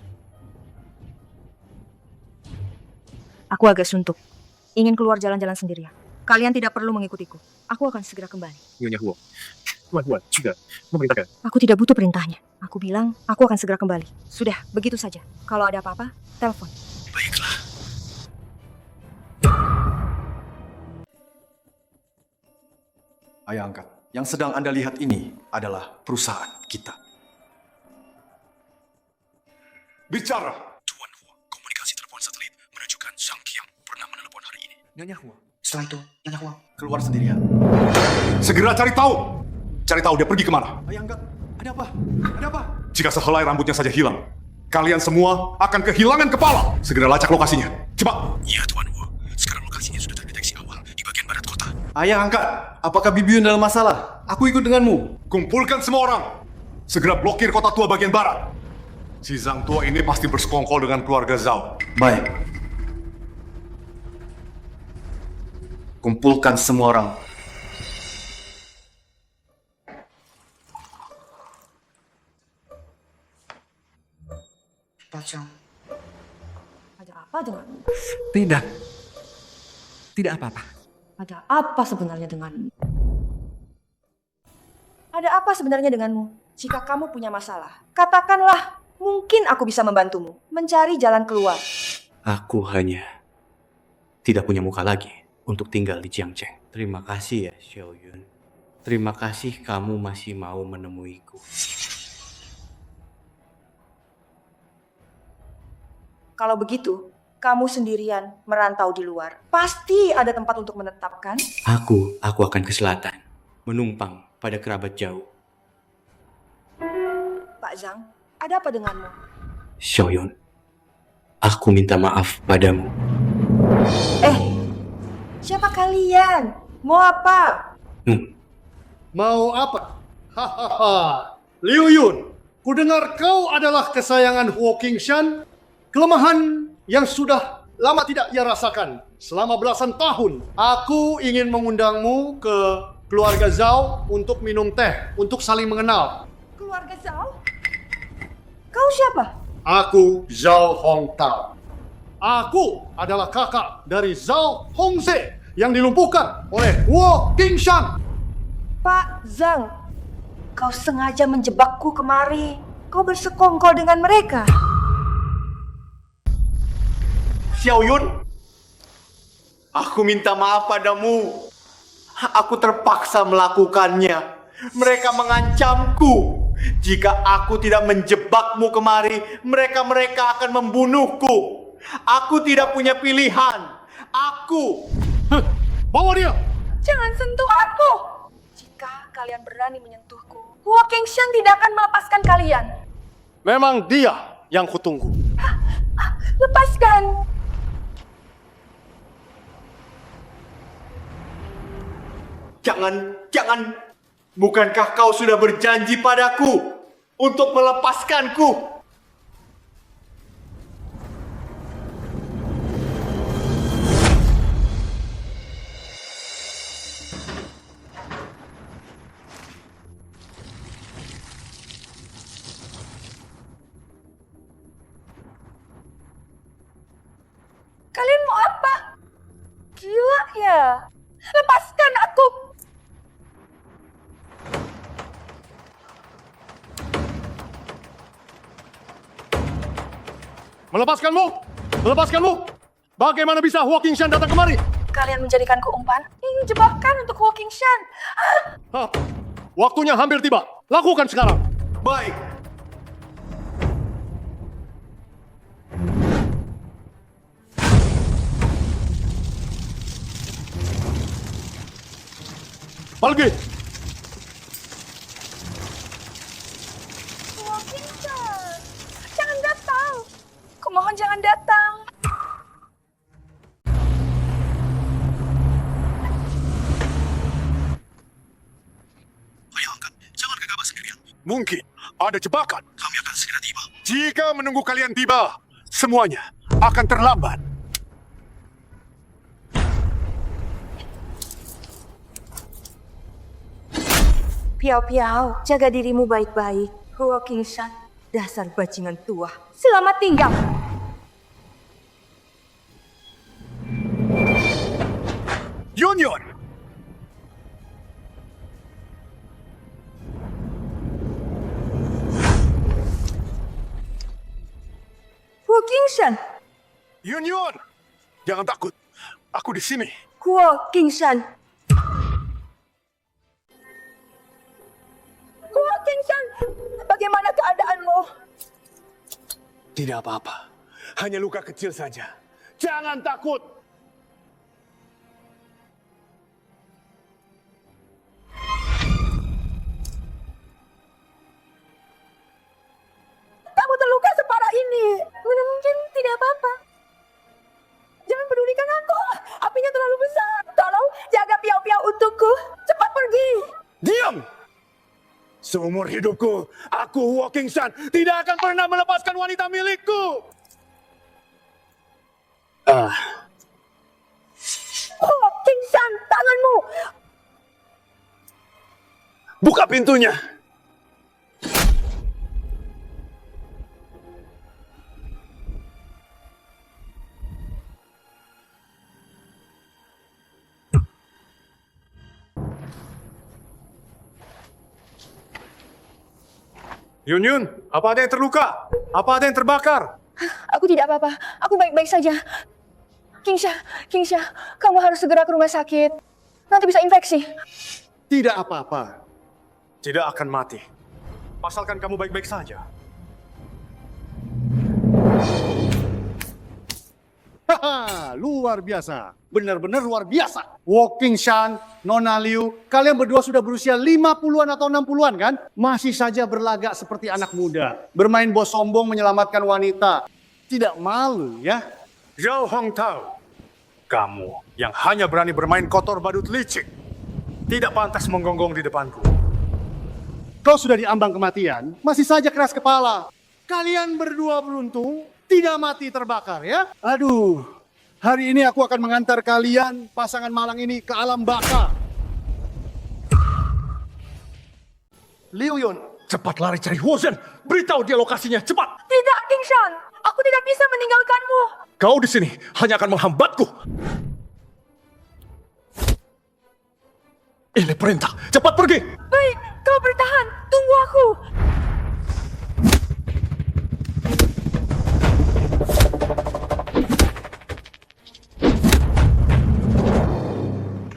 Aku agak suntuk. Ingin keluar jalan-jalan sendirian. Kalian tidak perlu mengikutiku. Aku akan segera kembali. Nyonya Huo. Tuan juga memerintahkan. Aku tidak butuh perintahnya. Aku bilang, aku akan segera kembali. Sudah, begitu saja. Kalau ada apa-apa, telepon. Baiklah. Ayah angkat, yang sedang Anda lihat ini adalah perusahaan kita. Bicara! Tuan Huo, komunikasi telepon satelit menunjukkan Zhang Qiang pernah menelepon hari ini. Nyonya Huo. Setelah itu, Nyonya Huo keluar sendirian. Segera cari tahu! Cari tahu dia pergi kemana. Ayah angkat, ada apa? Ada apa? Jika sehelai rambutnya saja hilang, kalian semua akan kehilangan kepala. Segera lacak lokasinya. Cepat! Iya, Tuan Huo. Sekarang lokasinya sudah terdeteksi awal di bagian barat kota. Ayah angkat, apakah Bibi Yun dalam masalah? Aku ikut denganmu. Kumpulkan semua orang. Segera blokir kota tua bagian barat. Si Zhang tua ini pasti bersekongkol dengan keluarga Zhao. Baik. Kumpulkan semua orang. Pak Zhang. Ada apa denganmu? Tidak. Tidak apa-apa. Ada apa sebenarnya denganmu? Ada apa sebenarnya denganmu? Jika kamu punya masalah, katakanlah. Mungkin aku bisa membantumu mencari jalan keluar. Aku hanya tidak punya muka lagi untuk tinggal di Jiangcheng. Terima kasih ya, Xiaoyun. Terima kasih kamu masih mau menemuiku. Kalau begitu, kamu sendirian merantau di luar. Pasti ada tempat untuk menetap, kan? Aku akan ke selatan, menumpang pada kerabat jauh. Pak Zhang, ada apa denganmu? Xiaoyun, aku minta maaf padamu. Siapa kalian? Mau apa? Mau apa? Hahaha. Liu Yun, kudengar kau adalah kesayangan Huo Qingshan. Kelemahan yang sudah lama tidak ia rasakan selama belasan tahun. Aku ingin mengundangmu ke keluarga Zhao untuk minum teh, untuk saling mengenal. Keluarga Zhao? Kau siapa? Aku Zhao Hongtao. Aku adalah kakak dari Zhao Hongse yang dilumpuhkan oleh Huo Qingshan. Pak Zhang, kau sengaja menjebakku kemari. Kau bersekongkol dengan mereka. Xiaoyun, aku minta maaf padamu. Aku terpaksa melakukannya. Mereka mengancamku. Jika aku tidak menjebakmu kemari, mereka akan membunuhku. Aku tidak punya pilihan. Bawa dia! Jangan sentuh aku. Jika kalian berani menyentuhku, Huo Qingshan tidak akan melepaskan kalian. Memang dia yang kutunggu. Lepaskan. Jangan. Bukankah kau sudah berjanji padaku untuk melepaskanku? Kalian mau apa? Gila ya. Lepaskan aku. Melepaskanmu! Bagaimana bisa Huo Qingshan datang kemari? Kalian menjadikanku umpan? Ini jebakan untuk Huo Qingshan. Waktunya hampir tiba. Lakukan sekarang. Baik. Pergi. Huo Qingshan, jangan datang. Kumohon jangan datang. Ayo angkat, jangan gegabah sendirian. Mungkin ada jebakan. Kami akan segera tiba. Jika menunggu kalian tiba, semuanya akan terlambat. Piao, jaga dirimu baik-baik. Huo Qingshan, dasar bajingan tua. Selamat tinggal. Yun! Huo Qingshan. Yun! Jangan takut. Aku di sini. Huo Qingshan. Huo Qingshan, bagaimana keadaanmu? Tidak apa-apa. Hanya luka kecil saja. Jangan takut. Kamu terluka separah ini. Mungkin tidak apa-apa. Jangan pedulikan aku. Apinya terlalu besar. Tolong jaga Piao untukku. Cepat pergi. Diam! Seumur hidupku, aku Huo Qingshan tidak akan pernah melepaskan wanita milikku. Huo Qingshan, tanganmu. Buka pintunya. Yun, apa ada yang terluka? Apa ada yang terbakar? Aku tidak apa-apa. Aku baik-baik saja. Qingsha, kamu harus segera ke rumah sakit. Nanti bisa infeksi. Tidak apa-apa. Tidak akan mati. Asalkan kamu baik-baik saja. Haha, luar biasa. Benar-benar luar biasa. Walking Shan, Nona Liu, kalian berdua sudah berusia 50-an atau 60-an kan? Masih saja berlagak seperti anak muda. Bermain bos sombong menyelamatkan wanita. Tidak malu ya? Zhao Hongtao, kamu yang hanya berani bermain kotor badut licik, tidak pantas menggonggong di depanku. Kau sudah diambang kematian, masih saja keras kepala. Kalian berdua beruntung tidak mati terbakar ya. Aduh, hari ini aku akan mengantar kalian pasangan malang ini ke alam baka. Liu Yun, cepat lari cari Huozhen. Beritahu dia lokasinya, cepat. Tidak, King Shan. Aku tidak bisa meninggalkanmu. Kau di sini hanya akan menghambatku. Ini perintah, cepat pergi. Baik, kau bertahan. Tunggu aku.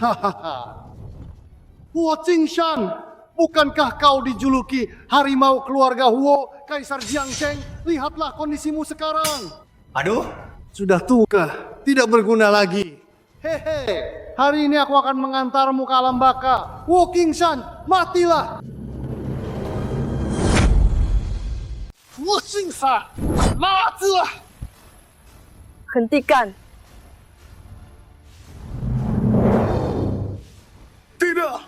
Hahaha. Huo Qingshan, bukankah kau dijuluki harimau keluarga Huo, Kaisar Jiangcheng? Lihatlah kondisimu sekarang. Aduh, sudah tua, tidak berguna lagi. Hehe, hari ini aku akan mengantarmu ke alam baka. Huo Qingshan, matilah. Huo Qingshan, matilah. Hentikan. Tidak.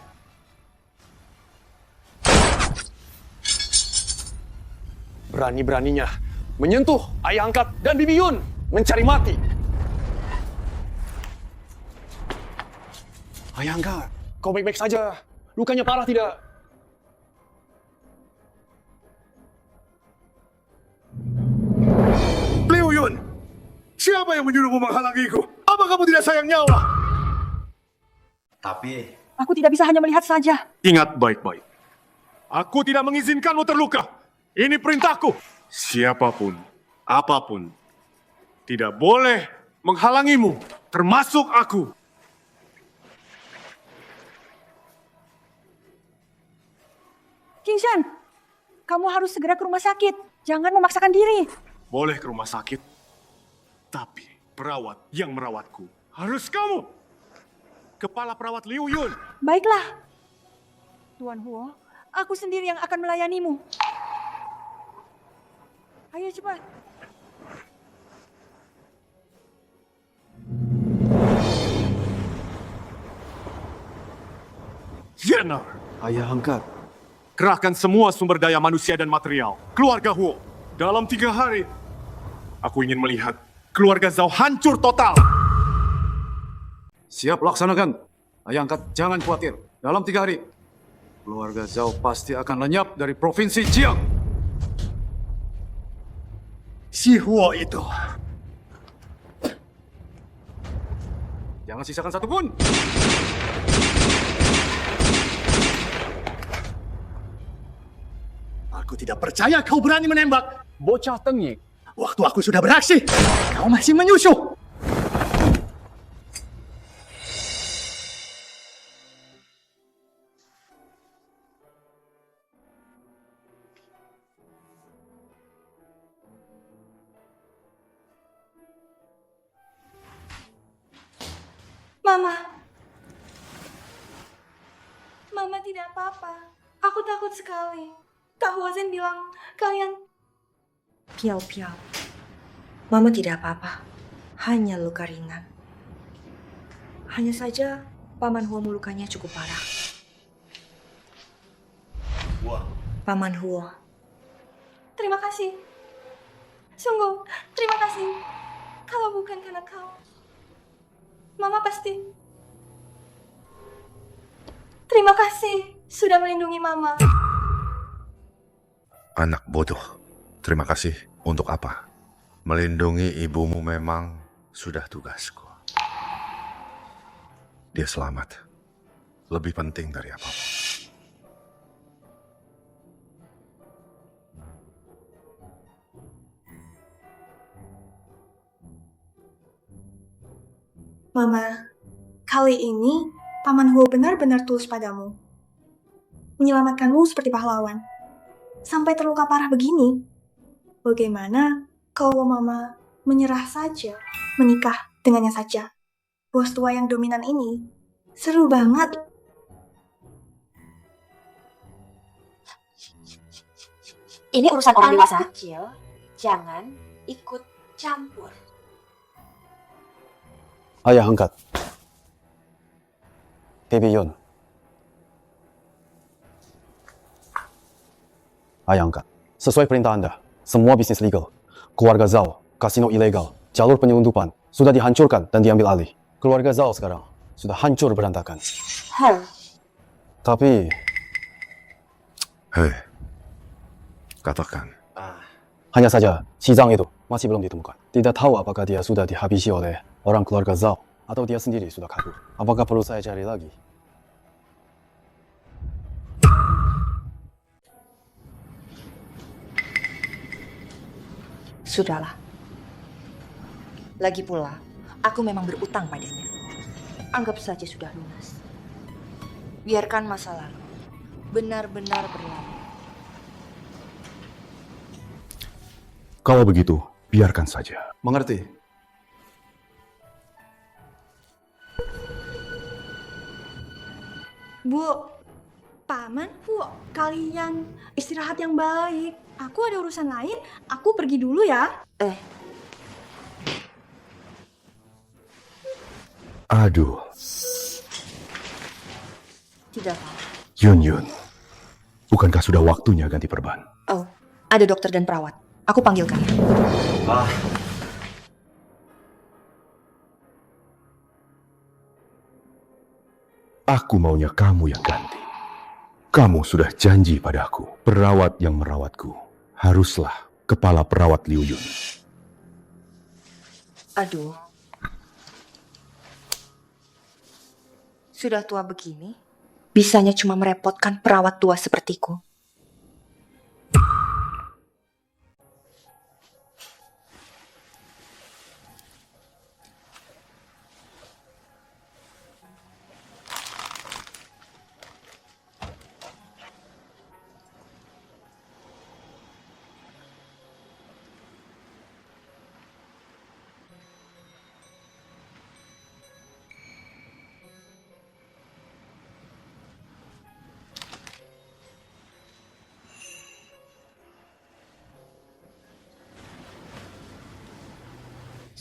Berani-beraninya menyentuh ayah angkat dan Bibi Yun, mencari mati. Ayah angkat, kau baik-baik saja. Lukanya parah tidak? Liu Yun, siapa yang menyuruhmu menghalangiku? Apa kamu tidak sayang nyawa? tapi Aku tidak bisa hanya melihat saja. Ingat baik-baik. Aku tidak mengizinkanmu terluka. Ini perintahku. Siapapun, apapun, tidak boleh menghalangimu, termasuk aku. King Shan, kamu harus segera ke rumah sakit. Jangan memaksakan diri. Boleh ke rumah sakit, tapi perawat yang merawatku harus kamu. Kepala perawat Liu Yun. Baiklah. Tuan Huo, aku sendiri yang akan melayanimu. Ayo cepat. Yener. Ayah angkat. Kerahkan semua sumber daya manusia dan material. Keluarga Huo. Dalam 3 hari, aku ingin melihat keluarga Zhao hancur total. Siap, laksanakan. Ayah angkat, jangan khawatir. Dalam 3 hari, keluarga Zhao pasti akan lenyap dari provinsi Jiang. Si Huo itu. Jangan sisakan satu pun. Aku tidak percaya kau berani menembak. Bocah tengik. Waktu aku sudah beraksi, kau masih menyusuh. Mama. Mama tidak apa-apa. Aku takut sekali. Kak Huozhen bilang kalian... Piau-piau. Mama tidak apa-apa. Hanya luka ringan. Hanya saja Paman Huo lukanya cukup parah. Paman Huo. Terima kasih. Sungguh, terima kasih. Kalau bukan karena kau, Mama pasti... Terima kasih sudah melindungi Mama. Anak bodoh. Terima kasih. Untuk apa? Melindungi ibumu memang sudah tugasku. Dia selamat. Lebih penting dari apapun. Mama, kali ini Paman Huo benar-benar tulus padamu. Menyelamatkanmu seperti pahlawan. Sampai terluka parah begini. Bagaimana kalau Mama menyerah saja? menikah dengannya saja. Bos tua yang dominan ini seru banget. Ini urusan orang dewasa. Kecil, jangan ikut campur. Ayah angkat. TV Yun. Ayah angkat. Sesuai perintah Anda, semua bisnis legal, keluarga Zhao, kasino ilegal, jalur penyelundupan, sudah dihancurkan dan diambil alih. Keluarga Zhao sekarang sudah hancur berantakan. Tapi... Hei, katakan. Hanya saja, Xizang itu masih belum ditemukan. Tidak tahu apakah dia sudah dihabisi oleh orang keluarga Zhao, atau dia sendiri sudah kabur. Apakah perlu saya cari lagi? Sudahlah. Lagi pula, aku memang berutang padanya. Anggap saja sudah lunas. Biarkan masa lalu benar-benar berlalu. Kalau begitu, biarkan saja. Mengerti? Bu, Paman, Bu, kalian istirahat yang baik. Aku ada urusan lain, aku pergi dulu ya. Aduh. Tidak apa. Yun, bukankah sudah waktunya ganti perban? Oh, ada dokter dan perawat. Aku panggilkan. Aku maunya kamu yang ganti. Kamu sudah janji padaku, perawat yang merawatku haruslah kepala perawat Liu Yun. Aduh. Sudah tua begini, bisanya cuma merepotkan perawat tua sepertiku.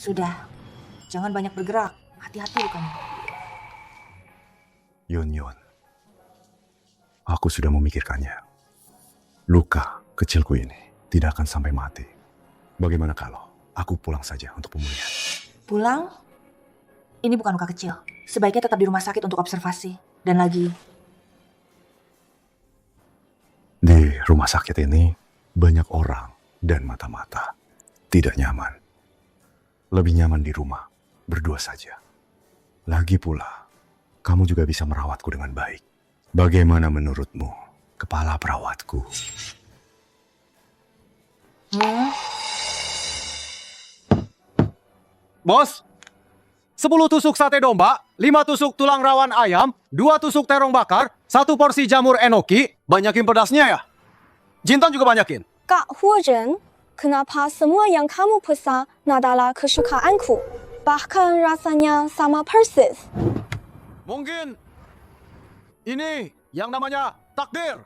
Sudah, jangan banyak bergerak. Hati-hati bukan? Yun, aku sudah memikirkannya. Luka kecilku ini tidak akan sampai mati. Bagaimana kalau aku pulang saja untuk pemulihan? Pulang? Ini bukan luka kecil. Sebaiknya tetap di rumah sakit untuk observasi. Dan lagi, di rumah sakit ini banyak orang dan mata-mata. Tidak nyaman. Lebih nyaman di rumah, berdua saja. Lagi pula, kamu juga bisa merawatku dengan baik. Bagaimana menurutmu, kepala perawatku? Bos, 10 tusuk sate domba, 5 tusuk tulang rawan ayam, 2 tusuk terong bakar, 1 porsi jamur enoki. Banyakin pedasnya ya? Jintan juga banyakin. Kak Huoren, kenapa semua yang kamu pesan adalah kesukaanku? Bahkan rasanya sama persis. Mungkin ini yang namanya takdir.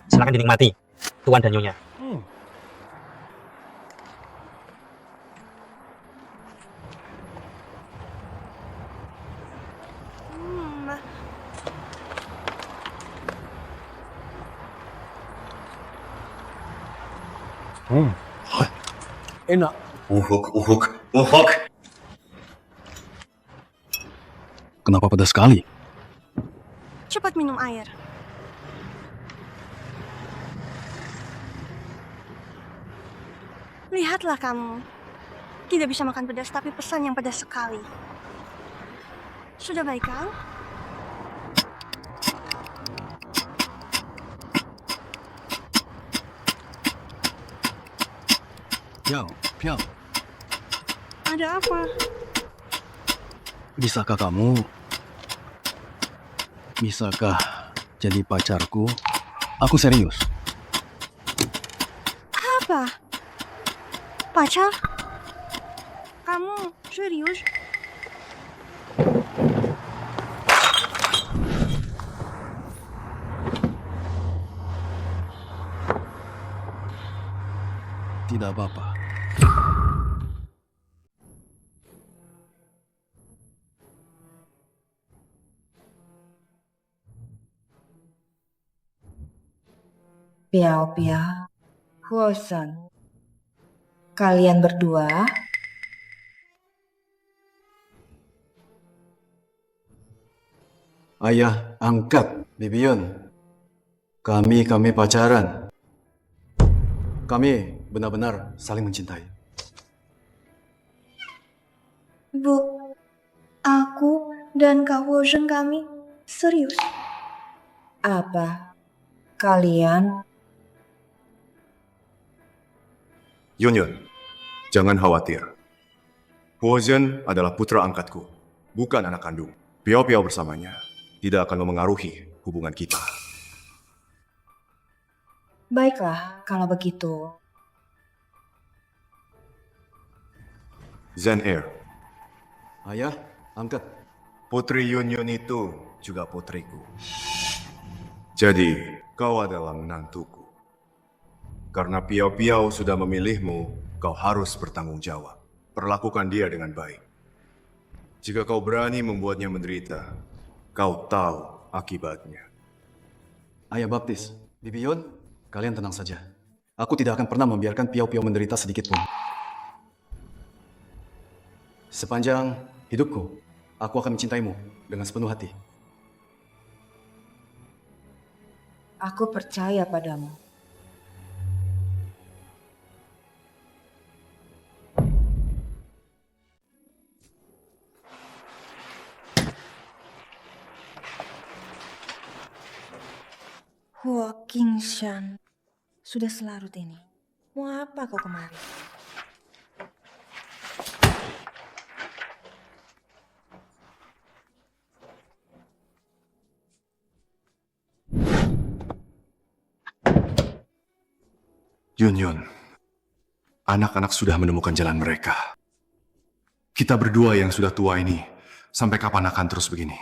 Silakan dinikmati, Tuan dan Nyonya. Enak. Uhuk. Kenapa pedas sekali? Cepat minum air. Lihatlah kamu. Tidak bisa makan pedas tapi pesan yang pedas sekali. Sudah baik kan? Piao, Ada apa? bisakah jadi pacarku Aku serius. Apa? Pacar? Kamu serius? Tidak apa-apa. Piao Piao, Huosen, kalian berdua Ayah, angkat, Bibion. Kami pacaran. Kami benar-benar saling mencintai. Bu, aku dan Kak Huosen kami serius. apa? Kalian Yunyun, jangan khawatir. Huozhen adalah putra angkatku, bukan anak kandung. Piao-piao bersamanya tidak akan memengaruhi hubungan kita. baiklah kalau begitu. Zen Air, Ayah, angkat. putri Yunyun itu juga putriku. Jadi, kau adalah menantuku. Karena Piao-piao sudah memilihmu, kau harus bertanggung jawab. Perlakukan dia dengan baik. Jika kau berani membuatnya menderita, kau tahu akibatnya. Ayah Baptis, Bibion, kalian tenang saja. Aku tidak akan pernah membiarkan Piao-piao menderita sedikit pun. Sepanjang hidupku, aku akan mencintaimu dengan sepenuh hati. Aku percaya padamu. Huo Qingshan, sudah selarut ini. Mau apa kau kemari? Yunyun, anak-anak sudah menemukan jalan mereka. Kita berdua yang sudah tua ini, sampai kapan akan terus begini?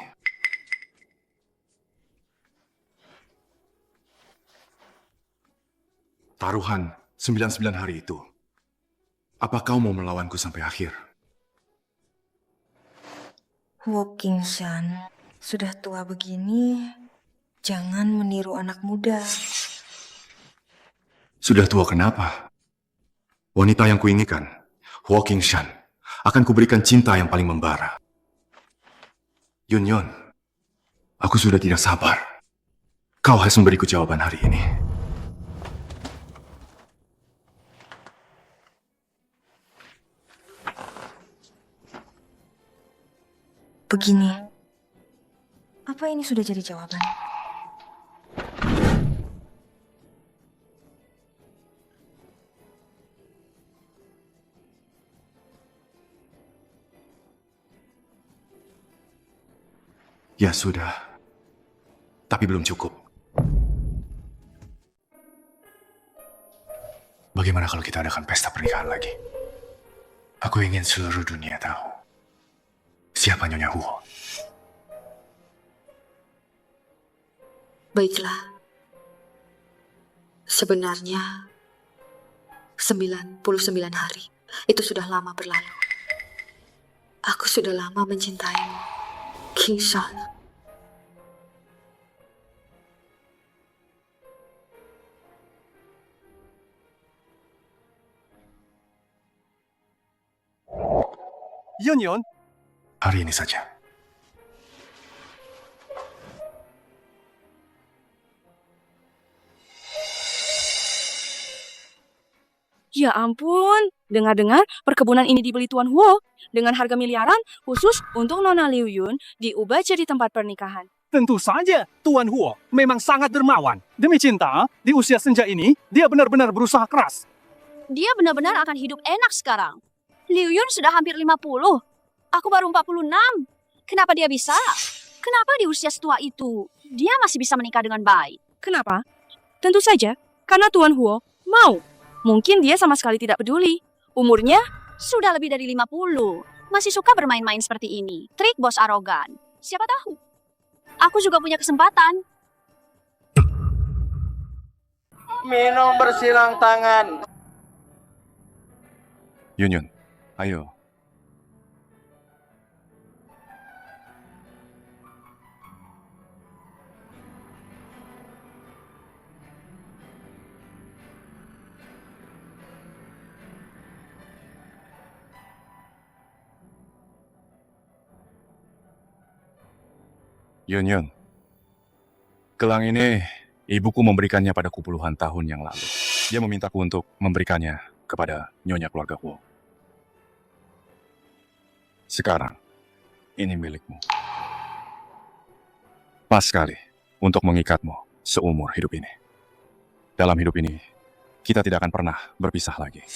Taruhan 99 hari itu. Apa kau mau melawanku sampai akhir? Huo Qingshan, sudah tua begini, jangan meniru anak muda. Sudah tua kenapa? Wanita yang kuinginkan, Huo Qingshan, akan kuberikan cinta yang paling membara. Yunyun, aku sudah tidak sabar. Kau harus memberiku jawaban hari ini. Begini, apa ini sudah jadi jawaban? Ya sudah, tapi belum cukup. Bagaimana kalau kita adakan pesta pernikahan lagi? Aku ingin seluruh dunia tahu siapa Nyonya Huo. Baiklah. Sebenarnya 99 hari itu sudah lama berlalu. Aku sudah lama mencintaimu, Qingshan. Yunyun, hari ini saja. Ya ampun, dengar-dengar perkebunan ini dibeli Tuan Huo dengan harga miliaran khusus untuk Nona Liu Yun diubah jadi tempat pernikahan. tentu saja Tuan Huo memang sangat dermawan. Demi cinta, di usia senja ini, dia benar-benar berusaha keras. Dia benar-benar akan hidup enak sekarang. Liu Yun sudah hampir 50. Aku baru 46. Kenapa dia bisa? Kenapa di usia setua itu dia masih bisa menikah dengan baik? Kenapa? Tentu saja, karena Tuan Huo mau. Mungkin dia sama sekali tidak peduli. Umurnya sudah lebih dari 50. Masih suka bermain-main seperti ini. Trik bos arogan. Siapa tahu? Aku juga punya kesempatan. Minum bersilang tangan. Yun, ayo. Yun, gelang ini ibuku memberikannya padaku puluhan tahun yang lalu. Dia memintaku untuk memberikannya kepada nyonya keluarga Huo. Sekarang, ini milikmu. Pas sekali untuk mengikatmu seumur hidup ini. Dalam hidup ini, kita tidak akan pernah berpisah lagi.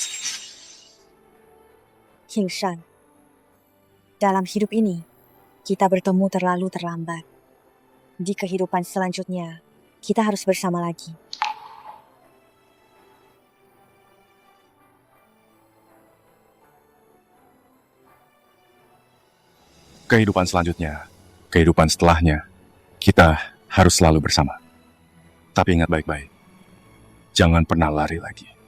King Shan, dalam hidup ini, kita bertemu terlalu terlambat. Di kehidupan selanjutnya, kita harus bersama lagi. Kehidupan selanjutnya, kehidupan setelahnya, kita harus selalu bersama. Tapi ingat baik-baik, jangan pernah lari lagi.